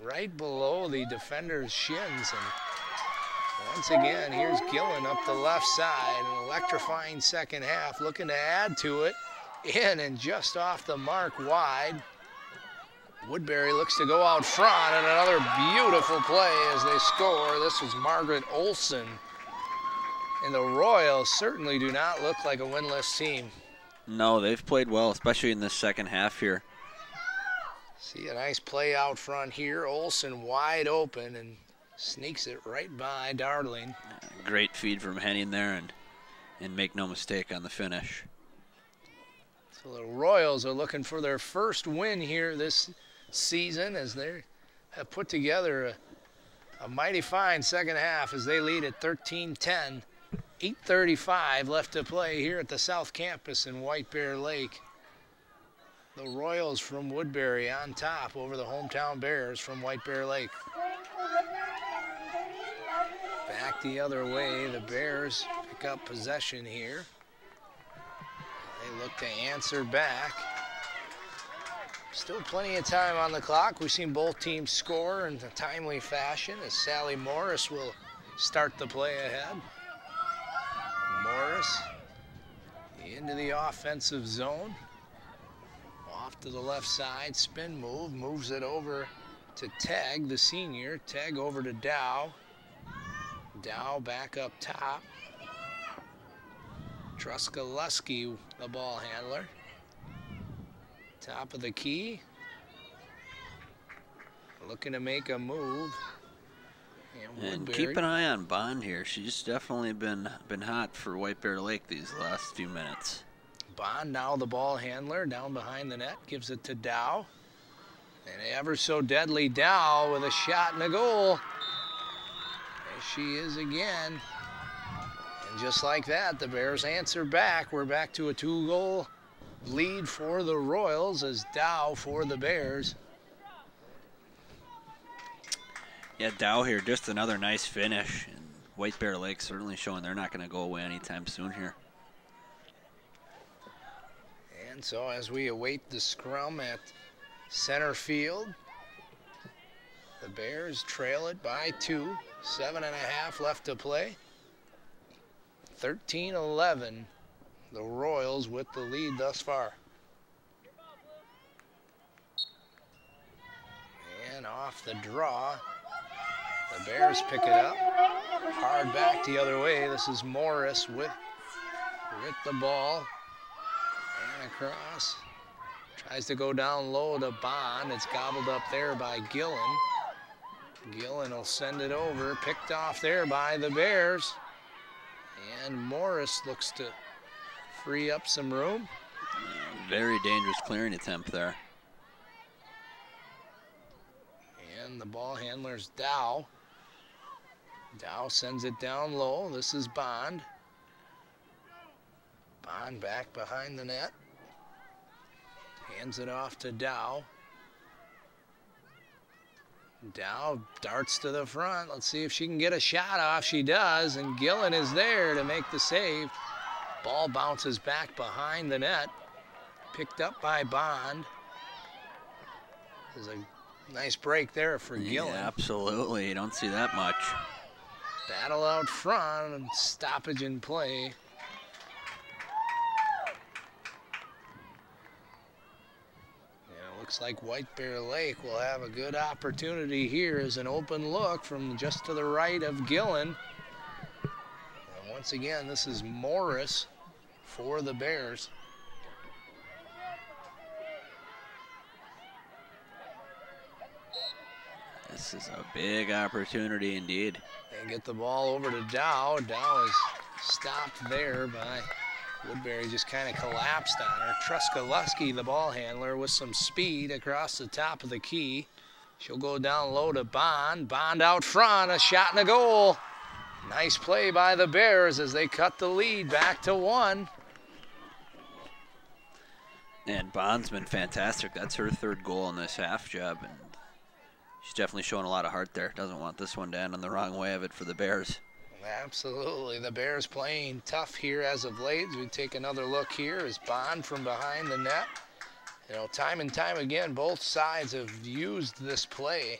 right below the defender's shins. And once again, here's Gillen up the left side. An electrifying second half, looking to add to it. In and just off the mark wide. Woodbury looks to go out front, and another beautiful play as they score. This was Margaret Olson. And the Royals certainly do not look like a winless team. No, they've played well, especially in this second half here. See a nice play out front here. Olson wide open and sneaks it right by Darling. Great feed from Henning there, and make no mistake on the finish. So the Royals are looking for their first win here this season as they have put together a mighty fine second half as they lead at 13-10. 8:35 left to play here at the South Campus in White Bear Lake. The Royals from Woodbury on top over the hometown Bears from White Bear Lake. Back the other way, the Bears pick up possession here. They look to answer back. Still plenty of time on the clock. We've seen both teams score in a timely fashion as Sally Morris will start the play ahead. Morris into the offensive zone. Off to the left side, spin move, moves it over to Teg, the senior. Teg over to Dow. Dow back up top. Truskaluski, the ball handler. Top of the key. Looking to make a move. And keep an eye on Bond here. She's definitely been hot for White Bear Lake these last few minutes. Bond, now the ball handler, down behind the net, gives it to Dow. And ever so deadly Dow with a shot and a goal. There she is again. And just like that, the Bears answer back. We're back to a 2-goal lead for the Royals as Dow for the Bears. Yeah, Dow here, just another nice finish. And White Bear Lake certainly showing they're not going to go away anytime soon here. And so as we await the scrum at center field, the Bears trail it by 2. 7.5 left to play. 13-11, the Royals with the lead thus far. And off the draw, the Bears pick it up. Hard back the other way. This is Morris with the ball. And across. Tries to go down low to Bond. It's gobbled up there by Gillen. Gillen will send it over. Picked off there by the Bears. And Morris looks to free up some room. Very dangerous clearing attempt there. And the ball handler's Dow. Dow sends it down low. This is Bond. Bond back behind the net. Hands it off to Dow. Dow darts to the front. Let's see if she can get a shot off. She does, and Gillen is there to make the save. Ball bounces back behind the net. Picked up by Bond. There's a nice break there for Gillen. Yeah, absolutely. You don't see that much. Battle out front and stoppage in play. Looks like White Bear Lake will have a good opportunity here as an open look from just to the right of Gillen. And once again, this is Morris for the Bears. This is a big opportunity indeed. They get the ball over to Dow. Dow is stopped there by Woodbury, just kind of collapsed on her. Truskaluski, the ball handler, with some speed across the top of the key. She'll go down low to Bond. Bond out front, a shot and a goal. Nice play by the Bears as they cut the lead back to 1. And Bond's been fantastic. That's her 3rd goal in this half job, and she's definitely showing a lot of heart there. Doesn't want this one to end on the wrong way of it for the Bears. Absolutely. The Bears playing tough here as of late. As we take another look here as Bond from behind the net. You know, time and time again, both sides have used this play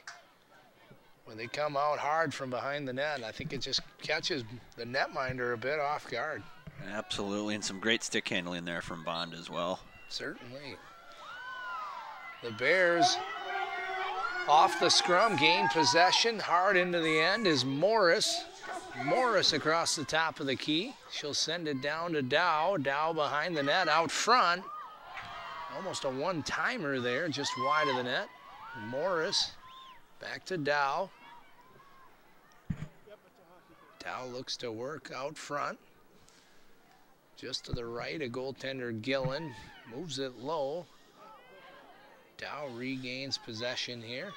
when they come out hard from behind the net. I think it just catches the netminder a bit off guard. Absolutely, and some great stick handling there from Bond as well. Certainly. The Bears off the scrum, gain possession. Hard into the end is Morris. Morris across the top of the key. She'll send it down to Dow. Dow behind the net out front. Almost a one-timer there, just wide of the net. Morris back to Dow. Dow looks to work out front. Just to the right, a goaltender Gillen moves it low. Dow regains possession here.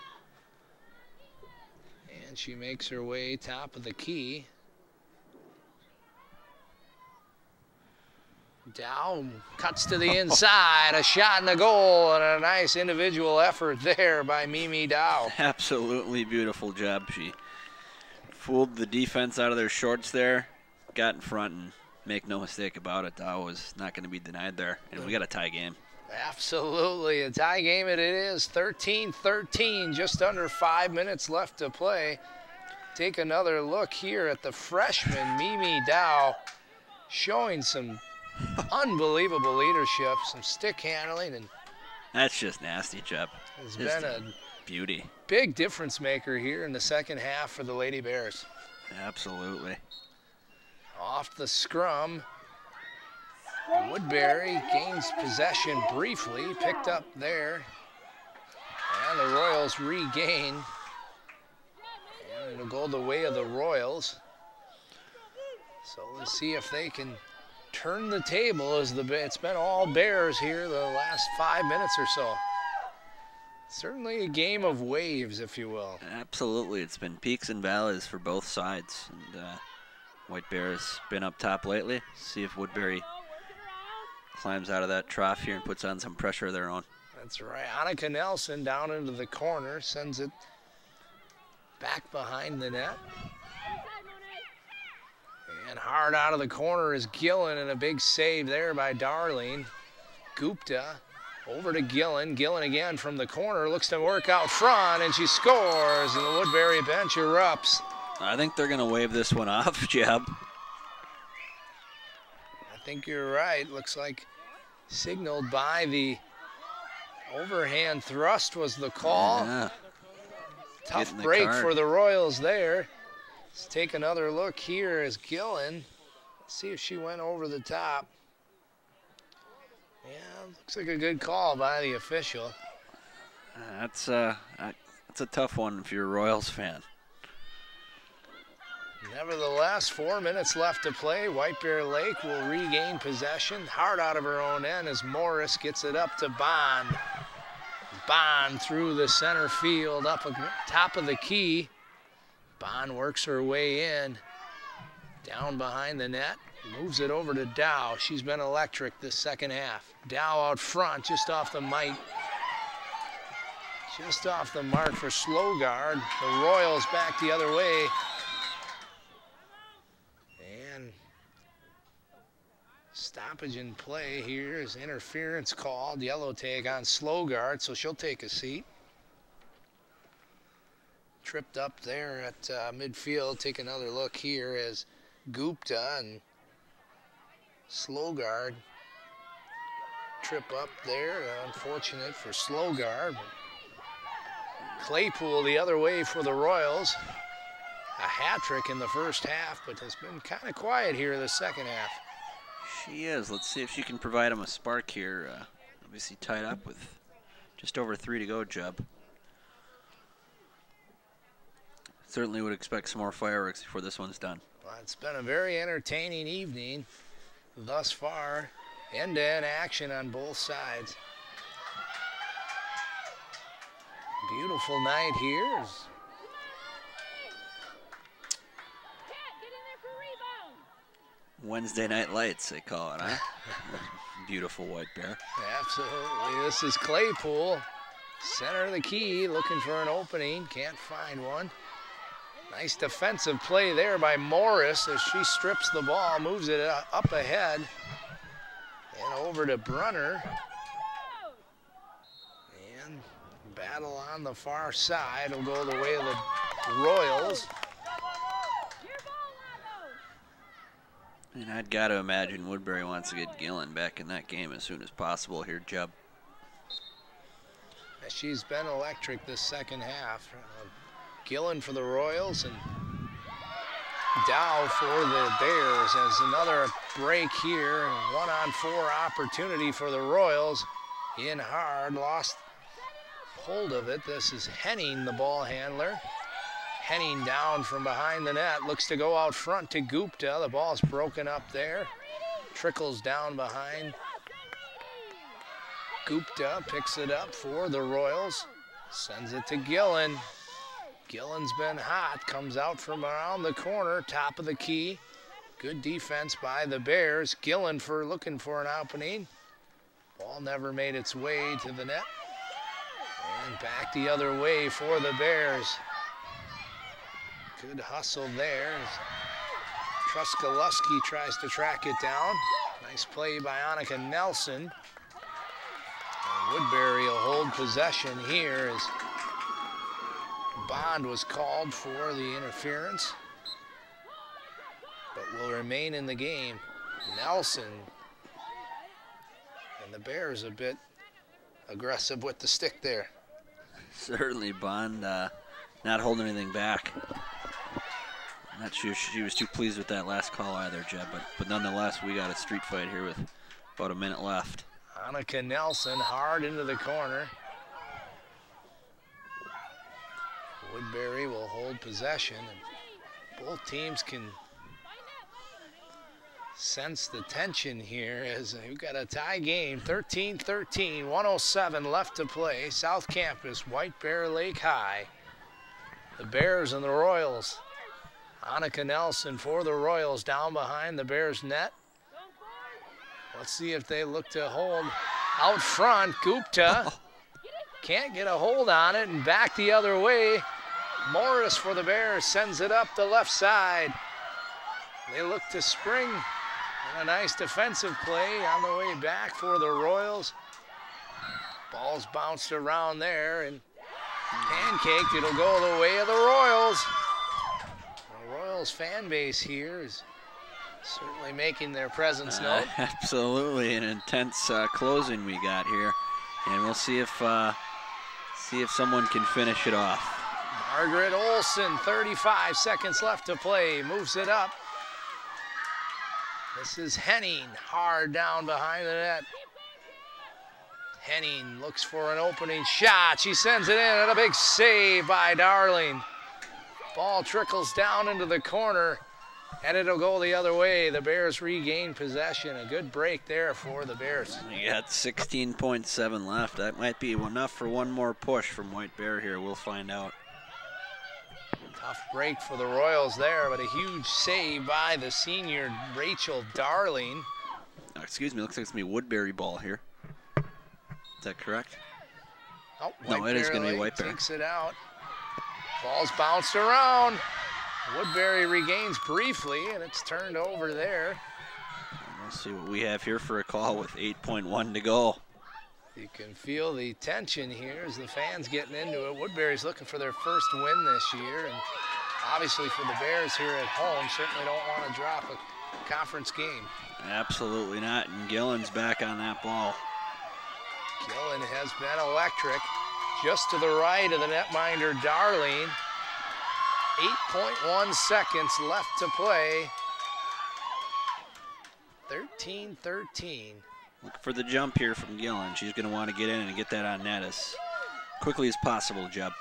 And she makes her way top of the key. Dow cuts to the inside, a shot and a goal, and a nice individual effort there by Mimi Dow. Absolutely beautiful job. She fooled the defense out of their shorts there, got in front, and make no mistake about it, Dow was not going to be denied there, and we got a tie game. Absolutely, a tie game it is, 13-13, just under 5 minutes left to play. Take another look here at the freshman, Mimi Dow, showing some unbelievable leadership, some stick handling, and that's just nasty, Jeb. It's been a beauty. Big difference maker here in the second half for the Lady Bears. Absolutely. Off the scrum, Woodbury gains possession briefly, picked up there. And the Royals regain. And it'll go the way of the Royals. So let's see if they can turn the table as it's been all Bears here the last 5 minutes or so. Certainly a game of waves, if you will. Absolutely. It's been peaks and valleys for both sides. And White Bears been up top lately. See if Woodbury climbs out of that trough here and puts on some pressure of their own. That's right. Annika Nelson down into the corner, sends it back behind the net. And hard out of the corner is Gillen, and a big save there by Darlene. Gupta over to Gillen. Gillen again from the corner, looks to work out front, and she scores, and the Woodbury bench erupts. I think they're going to wave this one off, Jeb. I think you're right. Looks like signaled by the overhand thrust was the call. Yeah. Tough break for the Royals there. Let's take another look here as Gillen. Let's see if she went over the top. Yeah, looks like a good call by the official. That's a tough one if you're a Royals fan. Nevertheless, 4 minutes left to play. White Bear Lake will regain possession. Hard out of her own end as Morris gets it up to Bond. Bond through the center field, up top of the key. Bond works her way in. Down behind the net. Moves it over to Dow. She's been electric this second half. Dow out front, just off the mic. Just off the mark for Slogard. The Royals back the other way. And stoppage in play here is interference called. Yellow tag on Slogard, so she'll take a seat. Tripped up there at midfield. Take another look here as Gupta and Slogard trip up there. Unfortunate for Slogard. Claypool the other way for the Royals. A hat trick in the first half, but has been kind of quiet here in the second half. She is. Let's see if she can provide them a spark here. Obviously tied up with just over 3 to go, Jeb. Certainly would expect some more fireworks before this one's done. Well, it's been a very entertaining evening thus far. End-to-end action on both sides. Beautiful night here. Wednesday night lights, they call it, huh? Beautiful White Bear. Absolutely. This is Claypool. Center of the key, looking for an opening. Can't find one. Nice defensive play there by Morris as she strips the ball, moves it up ahead. And over to Brunner. And battle on the far side will go the way of the Royals. And I'd got to imagine Woodbury wants to get Gillen back in that game as soon as possible here, Jeb. She's been electric this second half. Gillen for the Royals and Dow for the Bears as another break here. 1-on-4 opportunity for the Royals. In hard, lost hold of it. This is Henning, the ball handler. Henning down from behind the net, looks to go out front to Gupta. The ball's broken up there. Trickles down behind. Gupta picks it up for the Royals. Sends it to Gillen. Gillen's been hot, comes out from around the corner, top of the key. Good defense by the Bears. Gillen looking for an opening. Ball never made its way to the net. And back the other way for the Bears. Good hustle there. Truskaluski tries to track it down. Nice play by Annika Nelson. And Woodbury will hold possession here as Bond was called for the interference, but will remain in the game. Nelson and the Bears a bit aggressive with the stick there. Certainly Bond not holding anything back. I'm not sure she was too pleased with that last call either, Jeb, but nonetheless we got a street fight here with About a minute left. Annika Nelson hard into the corner. Woodbury will hold possession, and both teams can sense the tension here as we've got a tie game. 13-13, 1:07 left to play. South Campus, White Bear Lake High. The Bears and the Royals. Annika Nelson for the Royals down behind the Bears net. Let's see if they look to hold out front. Gupta can't get a hold on it, and back the other way. Morris for the Bears sends it up the left side. They look to spring. And a nice defensive play on the way back for the Royals. Ball's bounced around there and pancaked. It'll go the way of the Royals. The Royals fan base here is certainly making their presence known. Absolutely, an intense closing we got here, and we'll see if someone can finish it off. Margaret Olson, 35 seconds left to play, moves it up. This is Henning, hard down behind the net. Henning looks for an opening shot. She sends it in, and a big save by Darling. Ball trickles down into the corner, and it'll go the other way. The Bears regain possession. A good break there for the Bears. We got 16.7 left. That might be enough for one more push from White Bear here. We'll find out. Tough break for the Royals there, but a huge save by the senior Rachel Darling. Oh, excuse me, looks like it's going to be Woodbury ball here. Is that correct? Oh, no, it is going to be White Bear. Takes it out. Ball's bounced around. Woodbury regains briefly, and it's turned over there. We'll see what we have here for a call with 8.1 to go. You can feel the tension here as the fans getting into it. Woodbury's looking for their first win this year, and obviously for the Bears here at home, certainly don't want to drop a conference game. Absolutely not, and Gillen's back on that ball. Gillen has been electric. Just to the right of the netminder, Darling. 8.1 seconds left to play. 13-13. Look for the jump here from Gillen. She's going to want to get in and get that on net as quickly as possible, Jeb.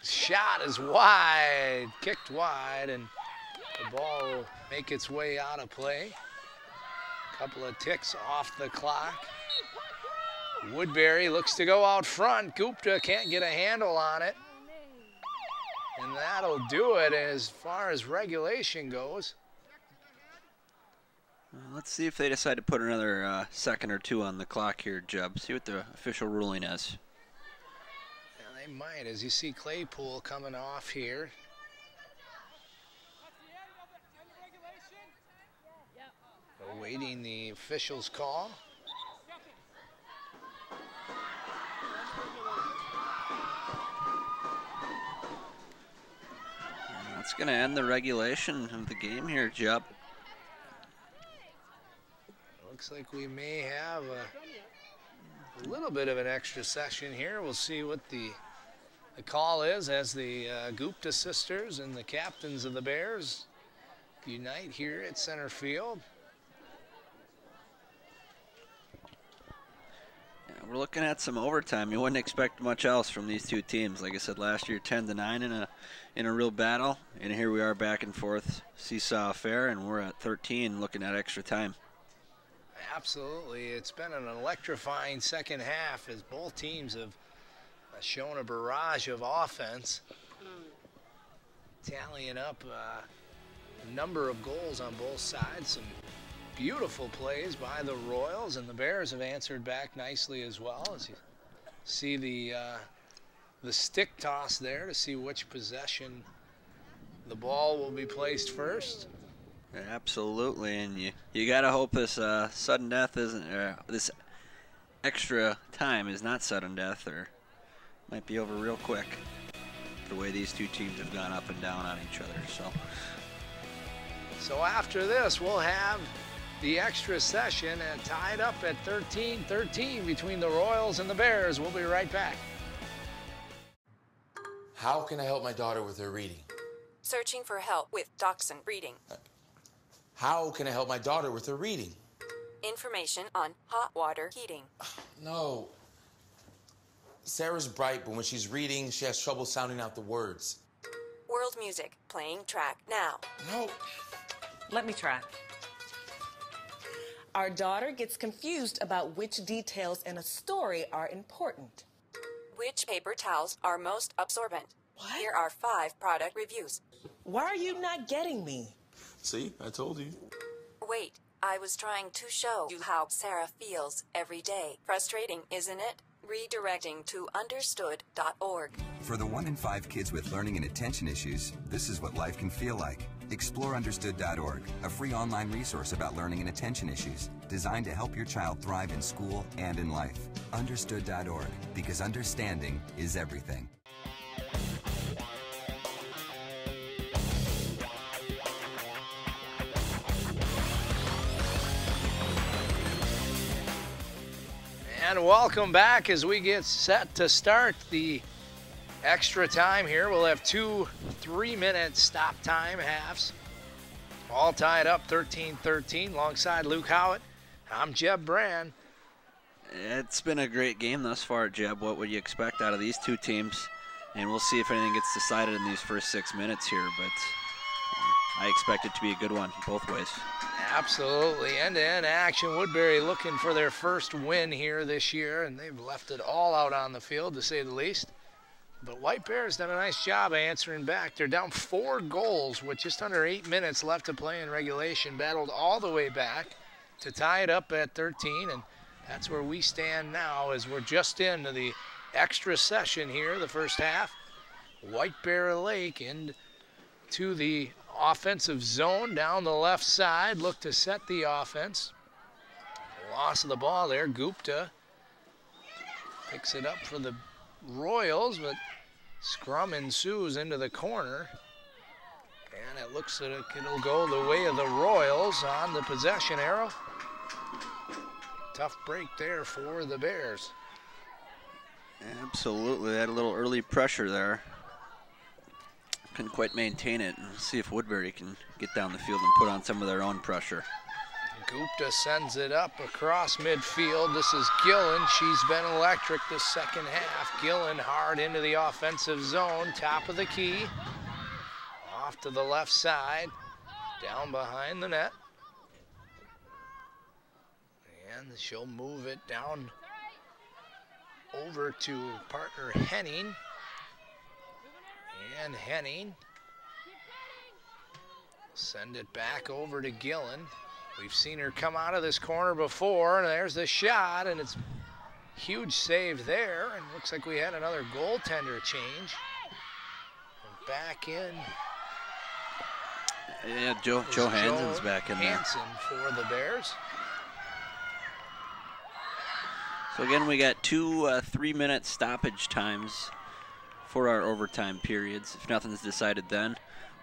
Shot is wide, kicked wide, and the ball will make its way out of play. Couple of ticks off the clock. Woodbury looks to go out front. Gupta can't get a handle on it. And that'll do it as far as regulation goes. Let's see if they decide to put another second or two on the clock here, Jeb. See what the official ruling is. Yeah, they might, as you see Claypool coming off here. Awaiting the official's call. That's going to end the regulation of the game here, Jeb. Looks like we may have a little bit of an extra session here. We'll see what the call is as the Gupta sisters and the captains of the Bears unite here at center field. Yeah, we're looking at some overtime. You wouldn't expect much else from these two teams. Like I said last year, 10-9 in a real battle, and here we are back and forth, seesaw affair, and we're at 13 looking at extra time. Absolutely. It's been an electrifying second half as both teams have shown a barrage of offense, tallying up a number of goals on both sides. Some beautiful plays by the Royals, and the Bears have answered back nicely as well. As you see the stick toss there to see which possession the ball will be placed first. Absolutely, and you got to hope this sudden death isn't, this extra time is not sudden death, or might be over real quick. The way these two teams have gone up and down on each other. So after this, we'll have the extra session and tied up at 13-13 between the Royals and the Bears. We'll be right back. How can I help my daughter with her reading? Searching for help with Dachshund Reading. How can I help my daughter with her reading? Information on hot water heating. No. Sarah's bright, but when she's reading, she has trouble sounding out the words. World music, playing track now. No. Let me try. Our daughter gets confused about which details in a story are important. Which paper towels are most absorbent? What? Here are 5 product reviews. Why are you not getting me? See, I told you. Wait, I was trying to show you how Sarah feels every day. Frustrating, isn't it? Redirecting to understood.org. For the 1 in 5 kids with learning and attention issues, this is what life can feel like. Explore understood.org, a free online resource about learning and attention issues, designed to help your child thrive in school and in life. Understood.org, because understanding is everything. And welcome back as we get set to start the extra time here. We'll have 2 3-minute stop time halves. All tied up 13-13 alongside Luke Howitt. I'm Jeb Brand. It's been a great game thus far, Jeb. What would you expect out of these two teams? And we'll see if anything gets decided in these first 6 minutes here, but I expect it to be a good one both ways. Absolutely. End-to-end action. Woodbury looking for their first win here this year, and they've left it all out on the field, to say the least. But White Bears done a nice job answering back. They're down 4 goals with just under 8 minutes left to play in regulation. Battled all the way back to tie it up at 13, and that's where we stand now as we're just into the extra session here, the first half. White Bear Lake into the offensive zone down the left side. Look to set the offense. Loss of the ball there. Gupta picks it up for the Royals, but scrum ensues into the corner. And it looks like it'll go the way of the Royals on the possession arrow. Tough break there for the Bears. Absolutely. They had a little early pressure there. Couldn't quite maintain it. And see if Woodbury can get down the field and put on some of their own pressure. Gupta sends it up across midfield. This is Gillen. She's been electric the second half. Gillen hard into the offensive zone. Top of the key. Off to the left side. Down behind the net. And she'll move it down over to partner Henning. And Henning send it back over to Gillen. We've seen her come out of this corner before, and there's the shot, and it's huge save there, and looks like we had another goaltender change. And back in. Yeah, Joe Hansen's back in there. Hansen for the Bears. So again, we got 2 3-minute stoppage times for our overtime periods. If nothing's decided then,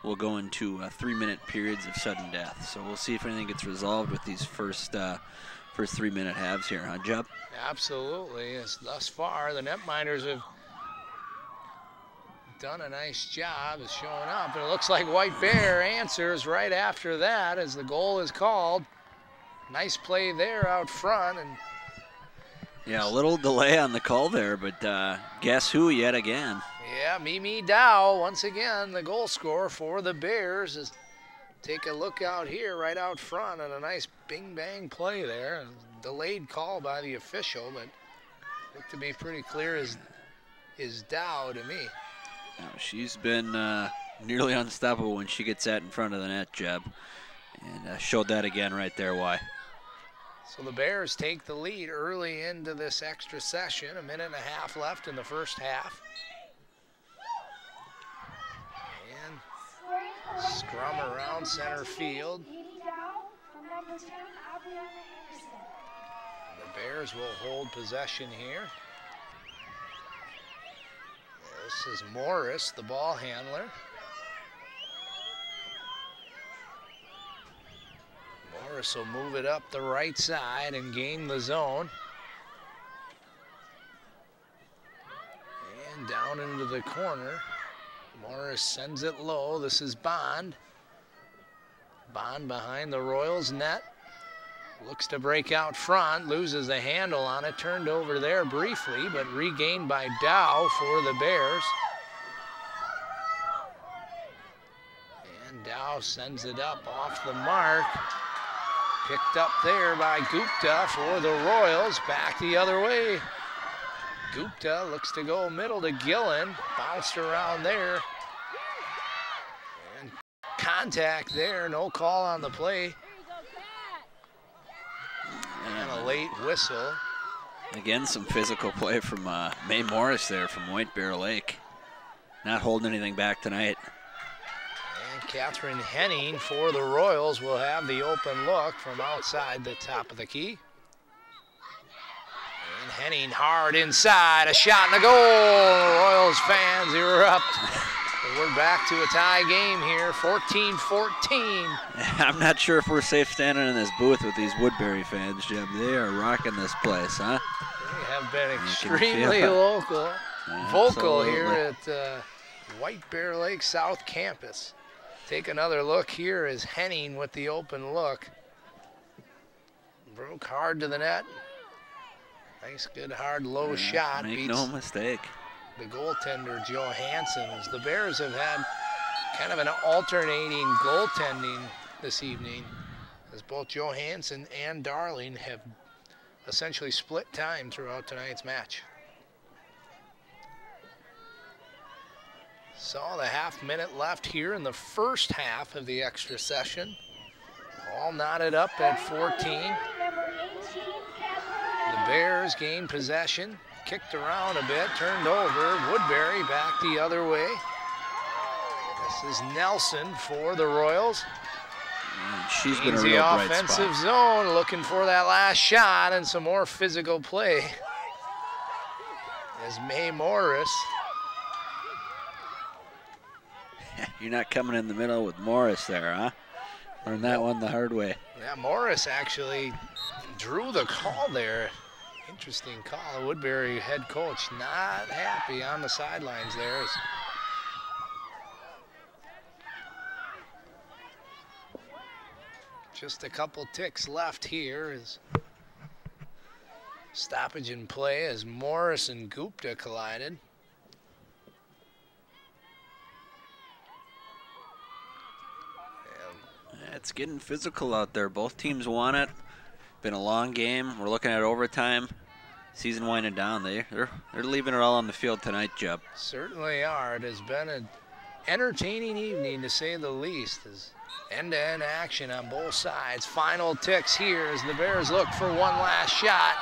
we'll go into 3-minute periods of sudden death. So we'll see if anything gets resolved with these first 3-minute halves here, huh, Jeb? Absolutely. Thus far, the netminders have done a nice job of showing up. And it looks like White Bear answers right after that as the goal is called. Nice play there out front. And yeah, a little delay on the call there, but guess who yet again? Yeah, Mimi Dow, once again, the goal scorer for the Bears. Take a look out here, right out front, and a nice bing-bang play there. A delayed call by the official, but looked to be pretty clear is Dow to me. Now, she's been nearly unstoppable when she gets that in front of the net, Jeb, and showed that again right there why. So the Bears take the lead early into this extra session. 1.5 minutes left in the first half. And scrum around center field. The Bears will hold possession here. This is Morris, the ball handler. Morris will move it up the right side and gain the zone. And down into the corner. Morris sends it low. This is Bond. Bond behind the Royals net. Looks to break out front, loses the handle on it, turned over there briefly, but regained by Dow for the Bears. And Dow sends it up off the mark. Picked up there by Gupta for the Royals, back the other way. Gupta looks to go middle to Gillen, bounced around there. And contact there, no call on the play. And a late whistle. Again, some physical play from Mae Morris there from White Bear Lake. Not holding anything back tonight. And Catherine Henning for the Royals will have the open look from outside the top of the key. And Henning hard inside, a shot and a goal. Royals fans erupt. We're back to a tie game here, 14-14. I'm not sure if we're safe standing in this booth with these Woodbury fans, Jim. They are rocking this place, huh? They have been extremely vocal here at White Bear Lake South Campus. Take another look here as Henning with the open look. Broke hard to the net. Nice, good, hard, low shot. Make no mistake. The goaltender, Johansson. As the Bears have had kind of an alternating goaltending this evening, as both Johansson and Darling have essentially split time throughout tonight's match. Saw the half-minute left here in the first half of the extra session. All knotted up at 14. The Bears gain possession. Kicked around a bit, turned over. Woodbury back the other way. This is Nelson for the Royals. And she's been a real bright spot. Offensive zone, looking for that last shot and some more physical play. As Mae Morris. You're not coming in the middle with Morris there, huh? Learned that one the hard way. Yeah, Morris actually drew the call there. Interesting call. The Woodbury head coach not happy on the sidelines there. Just a couple ticks left here as stoppage in play as Morris and Gupta collided. It's getting physical out there. Both teams want it. Been a long game. We're looking at overtime. Season winding down. They're leaving it all on the field tonight, Jeb. Certainly are. It has been an entertaining evening, to say the least. As end-to-end action on both sides. Final ticks here as the Bears look for one last shot.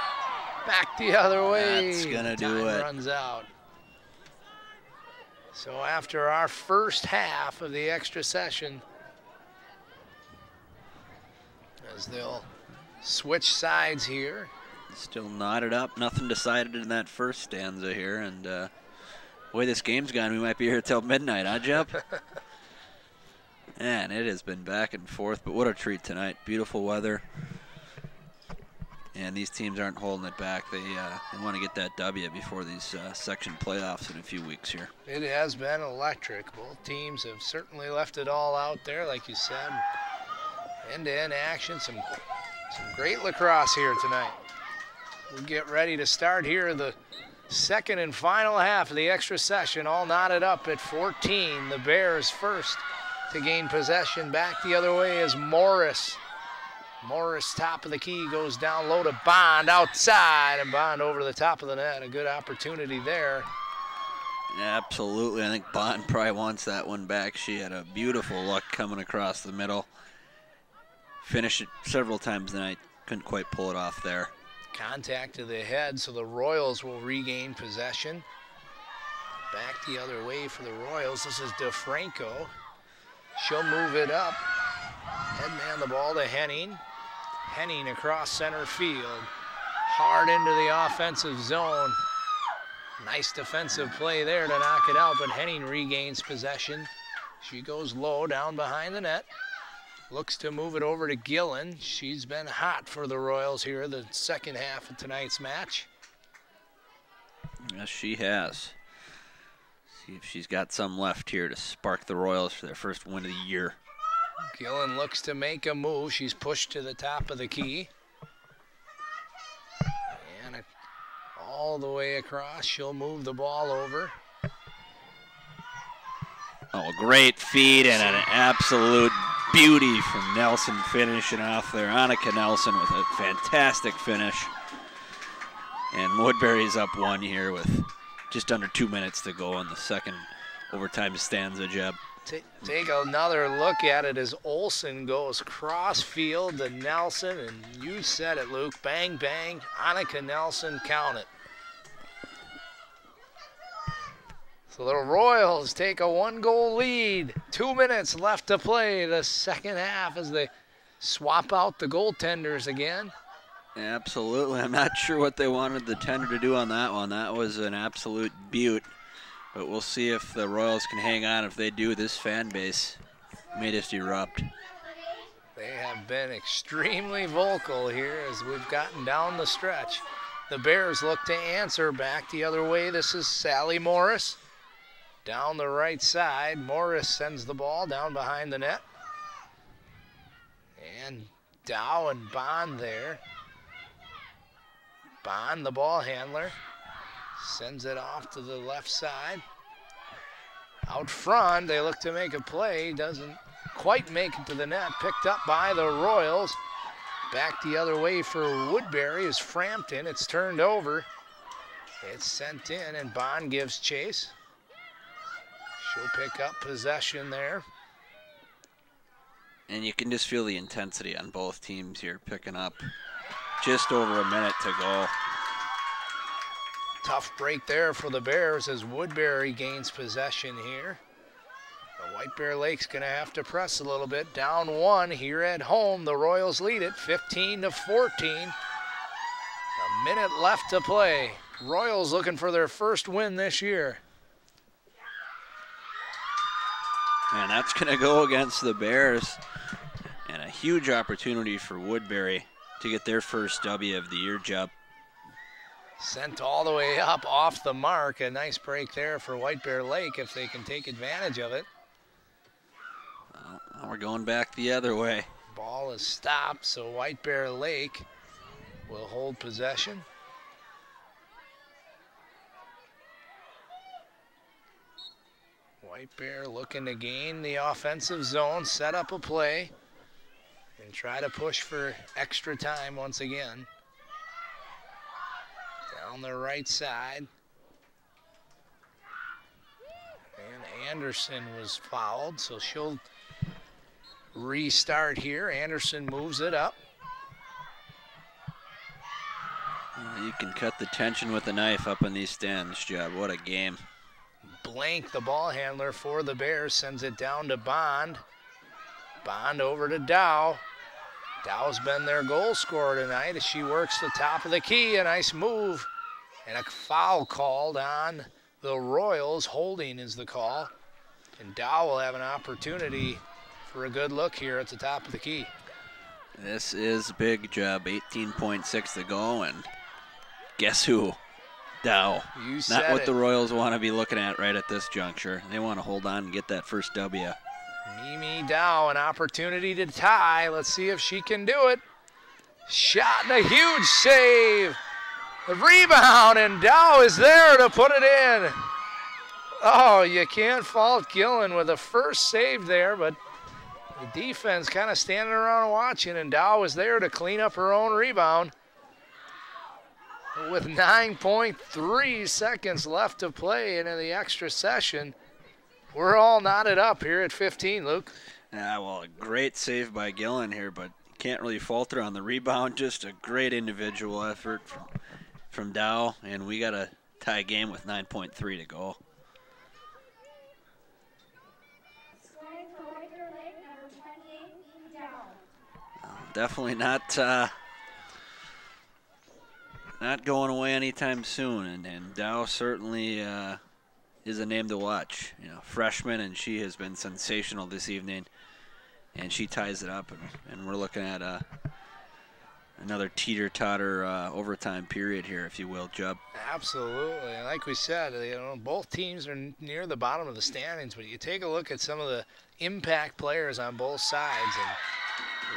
Back the other way. That's gonna do it. Time runs out. So after our first half of the extra session, as they'll switch sides here. Still knotted up. Nothing decided in that first stanza here. And the way this game's gone, we might be here till midnight, huh, Jeb? Man, it has been back and forth, but what a treat tonight. Beautiful weather. And these teams aren't holding it back. They want to get that W before these section playoffs in a few weeks here. It has been electric. Both teams have certainly left it all out there, like you said. End-to-end action, some great lacrosse here tonight. We'll get ready to start here the second and final half of the extra session, all knotted up at 14. The Bears first to gain possession. Back the other way is Morris. Morris, top of the key, goes down low to Bond outside, and Bond over the top of the net. A good opportunity there. Yeah, absolutely. I think Bond probably wants that one back. She had a beautiful look coming across the middle. Finished it several times tonight. Couldn't quite pull it off there. Contact to the head, so the Royals will regain possession. Back the other way for the Royals. This is DeFranco. She'll move it up. Headman the ball to Henning. Henning across center field. Hard into the offensive zone. Nice defensive play there to knock it out, but Henning regains possession. She goes low down behind the net. Looks to move it over to Gillen. She's been hot for the Royals here the second half of tonight's match. Yes, she has. See if she's got some left here to spark the Royals for their first win of the year. Gillen looks to make a move. She's pushed to the top of the key. all the way across. She'll move the ball over. Oh, great feed and an absolute beauty from Nelson finishing off there. Annika Nelson with a fantastic finish. And Woodbury's up 1 here with just under 2 minutes to go in the second overtime stanza, Jeb. Take another look at it as Olsen goes cross field to Nelson, and you said it, Luke. Bang, bang. Annika Nelson, count it. So the Royals take a 1-goal lead. 2 minutes left to play the second half as they swap out the goaltenders again. Absolutely. I'm not sure what they wanted the tender to do on that one. That was an absolute beaut. But we'll see if the Royals can hang on. If they do, this fan base may just erupt. They have been extremely vocal here as we've gotten down the stretch. The Bears look to answer back the other way. This is Sally Morris. Down the right side, Morris sends the ball down behind the net. And Dow and Bond there. Bond, the ball handler, sends it off to the left side. Out front, they look to make a play. Doesn't quite make it to the net. Picked up by the Royals. Back the other way for Woodbury is Frampton. It's turned over. It's sent in, and Bond gives chase. She'll pick up possession there. And you can just feel the intensity on both teams here, picking up just over a minute to go. Tough break there for the Bears as Woodbury gains possession here. The White Bear Lake's going to have to press a little bit. Down 1 here at home. The Royals lead it 15-14. A minute left to play. Royals looking for their first win this year. And that's going to go against the Bears. And a huge opportunity for Woodbury to get their first W of the year, Jeb. Sent all the way up off the mark. A nice break there for White Bear Lake if they can take advantage of it. Well, we're going back the other way. Ball is stopped, so White Bear Lake will hold possession. White Bear looking to gain the offensive zone, set up a play, and try to push for extra time once again. Down the right side. And Anderson was fouled, so she'll restart here. Anderson moves it up. You can cut the tension with a knife up in these stands, Jeb. What a game. Blank, the ball handler for the Bears, sends it down to Bond. Bond over to Dow. Dow's been their goal scorer tonight as she works the top of the key. A nice move and a foul called on the Royals. Holding is the call. And Dow will have an opportunity for a good look here at the top of the key. This is big, Jeb. 18.6 to go, and guess who? Dow. Not what the Royals want to be looking at right at this juncture. They want to hold on and get that first W. Mimi Dow, an opportunity to tie. Let's see if she can do it. Shot and a huge save. The rebound, and Dow is there to put it in. Oh, you can't fault Gillen with the first save there, but the defense kind of standing around watching, and Dow is there to clean up her own rebound. With 9.3 seconds left to play into the extra session, we're all knotted up here at 15, Luke. Yeah, well, a great save by Gillen here, but can't really falter on the rebound. Just a great individual effort from Dow, and we got a tie game with 9.3 to go. Definitely not going away anytime soon, and Dow certainly is a name to watch. You know, freshman, and she has been sensational this evening, and she ties it up, and we're looking at another teeter-totter overtime period here, if you will, Jeb. Absolutely. Like we said, you know, both teams are near the bottom of the standings, but you take a look at some of the impact players on both sides, and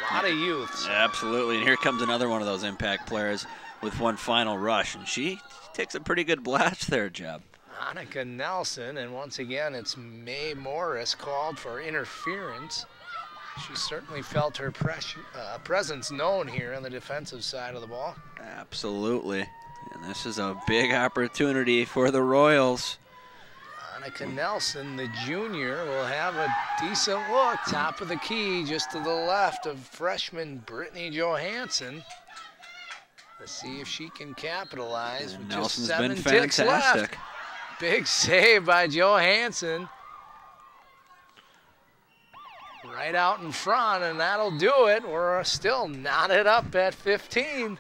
a lot of youth. So. Absolutely, and here comes another one of those impact players. with one final rush, and she takes a pretty good blast there, Jeb. Annika Nelson, and once again, it's Mae Morris called for interference. She certainly felt her presence known here on the defensive side of the ball. Absolutely. And this is a big opportunity for the Royals. Annika Nelson, the junior, will have a decent look. Top of the key, just to the left of freshman Brittany Johansson. Let's see if she can capitalize with Nelson's just 7 been ticks fantastic. left. Big save by Johansson. Right out in front, and that'll do it. We're still knotted up at 15.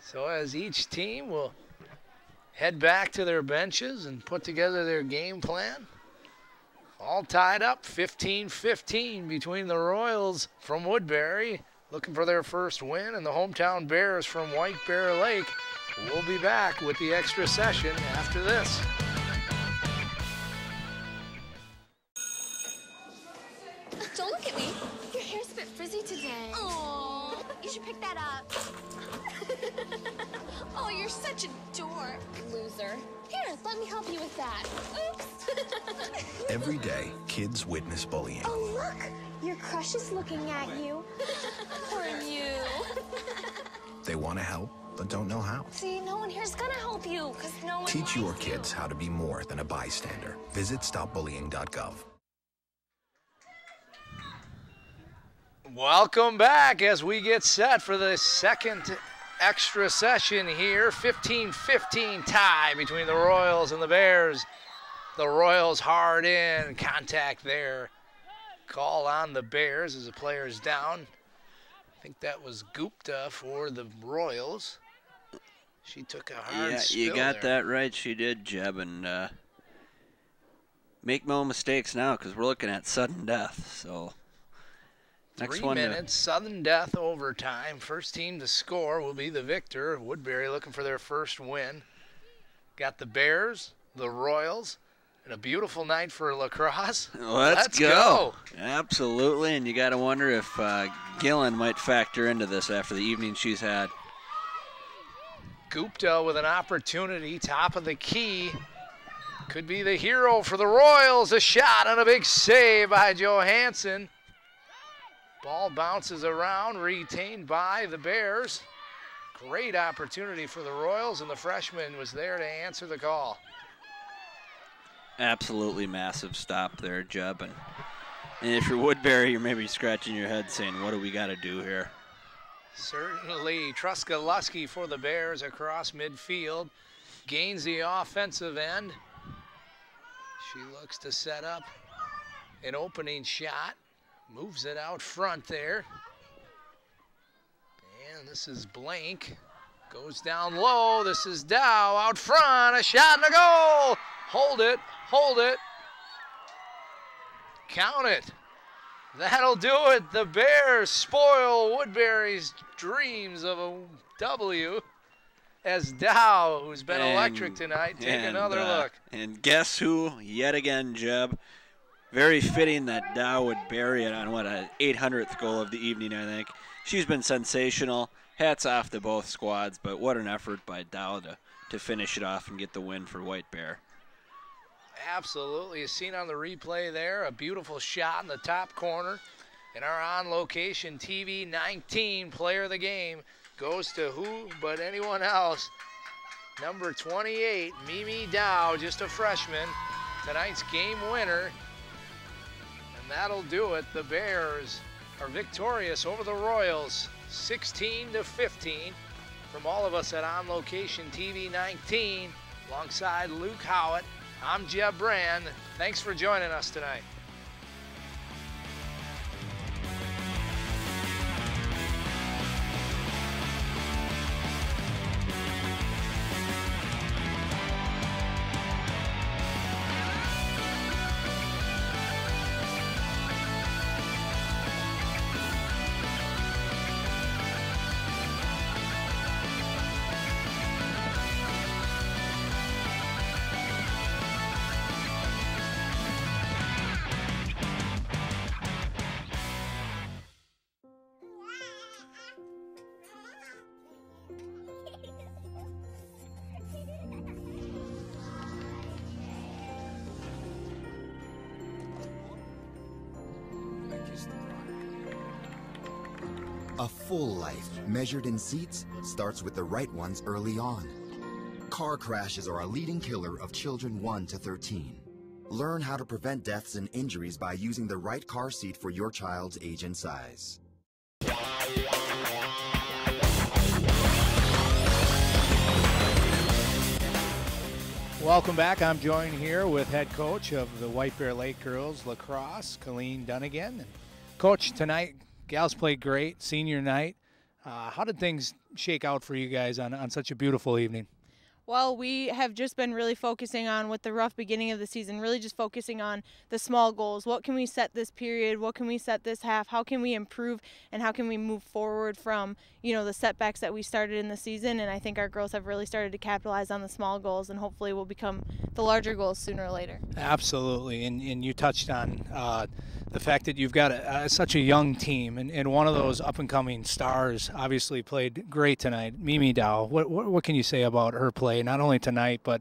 So as each team will head back to their benches and put together their game plan. All tied up, 15-15 between the Royals from Woodbury, looking for their first win, and the hometown Bears from White Bear Lake. We'll be back with the extra session after this. Don't look at me. Your hair's a bit frizzy today. Oh, you should pick that up. Oh, you're such a dork. Loser. Here, let me help you with that. Oops. Every day, kids witness bullying. Oh, look. Your crush is looking at you. Or you. They want to help, but don't know how. See, no one here's gonna help you, because no one Teach your likes kids how to be more than a bystander. Visit stopbullying.gov. Welcome back as we get set for the second extra session here. 15-15 tie between the Royals and the Bears. The Royals hard in, contact there. Call on the Bears as the player's down. I think that was Gupta for the Royals. She took a hard spill. You got that right. She did, Jeb. And make no mistakes now, because we're looking at sudden death. So next 3 minutes, sudden death overtime. First team to score will be the victor. Woodbury looking for their first win. Got the Bears, the Royals, and a beautiful night for lacrosse. Let's go. Absolutely, and you got to wonder if Gillen might factor into this after the evening she's had. Gupta with an opportunity, top of the key. Could be the hero for the Royals. A shot and a big save by Johansson. Ball bounces around, retained by the Bears. Great opportunity for the Royals, and the freshman was there to answer the call. Absolutely massive stop there, Jeb. And if you're Woodbury, you're maybe scratching your head saying, what do we got to do here? Certainly. Truska-Lusky for the Bears across midfield. Gains the offensive end. She looks to set up an opening shot. Moves it out front there. And this is Blank. Goes down low. This is Dow out front. A shot and a goal. Hold it. Hold it. Count it. That'll do it. The Bears spoil Woodbury's dreams of a W as Dow, who's been electric tonight, take another look. And guess who, yet again, Jeb? Very fitting that Dow would bury it on, what, an 800th goal of the evening, I think. She's been sensational. Hats off to both squads, but what an effort by Dow to finish it off and get the win for White Bear. Absolutely. As seen on the replay there, a beautiful shot in the top corner. And our on-location TV 19 player of the game goes to who but anyone else. Number 28, Mimi Dow, just a freshman. Tonight's game winner. And that'll do it. The Bears are victorious over the Royals, 16-15. From all of us at On Location TV 19, alongside Luke Howitt, I'm Jeb Brand. Thanks for joining us tonight. A full life, measured in seats, starts with the right ones early on. Car crashes are a leading killer of children 1 to 13. Learn how to prevent deaths and injuries by using the right car seat for your child's age and size. Welcome back. I'm joined here with head coach of the White Bear Lake Girls Lacrosse, Colleen Dunnigan. And Coach, tonight, gals played great, senior night. How did things shake out for you guys on such a beautiful evening? Well, we have just been really focusing on, with the rough beginning of the season, really just focusing on the small goals. What can we set this period? What can we set this half? How can we improve? And how can we move forward from, the setbacks that we started in the season? And I think our girls have really started to capitalize on the small goals, and hopefully will become the larger goals sooner or later. Absolutely. And you touched on the fact that you've got such a young team, and one of those up-and-coming stars obviously played great tonight, Mimi Dow. What can you say about her play, not only tonight, but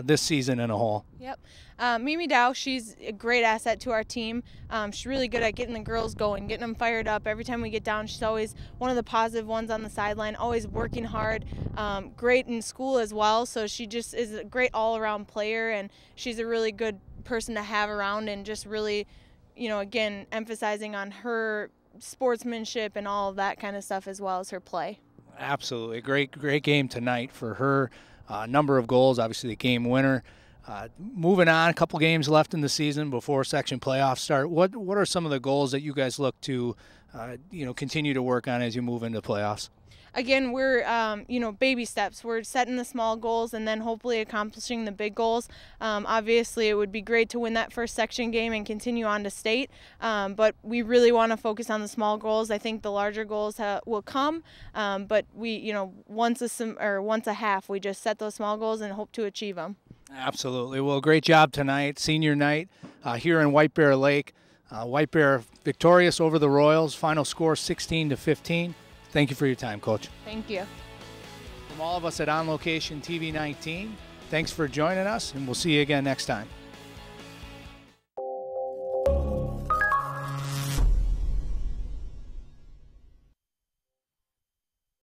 this season in a whole? Yep. Mimi Dow, she's a great asset to our team. She's really good at getting the girls going, getting them fired up. Every time we get down, she's always one of the positive ones on the sideline, always working hard, great in school as well. So she just is a great all-around player, and she's a really good person to have around, and just really, again, emphasizing on her sportsmanship and all of that kind of stuff as well as her play. Absolutely. Great game tonight for her. Number of goals, obviously the game winner. Moving on, a couple games left in the season before section playoffs start. What are some of the goals that you guys look to, continue to work on as you move into playoffs? Again, we're, baby steps. We're setting the small goals and then hopefully accomplishing the big goals. Obviously, it would be great to win that first section game and continue on to state, but we really want to focus on the small goals. I think the larger goals will come, but we, once a half, we just set those small goals and hope to achieve them. Absolutely. Well, great job tonight, senior night here in White Bear Lake. White Bear victorious over the Royals. Final score 16-15. Thank you for your time, Coach. Thank you. From all of us at On Location TV 19, thanks for joining us, and we'll see you again next time.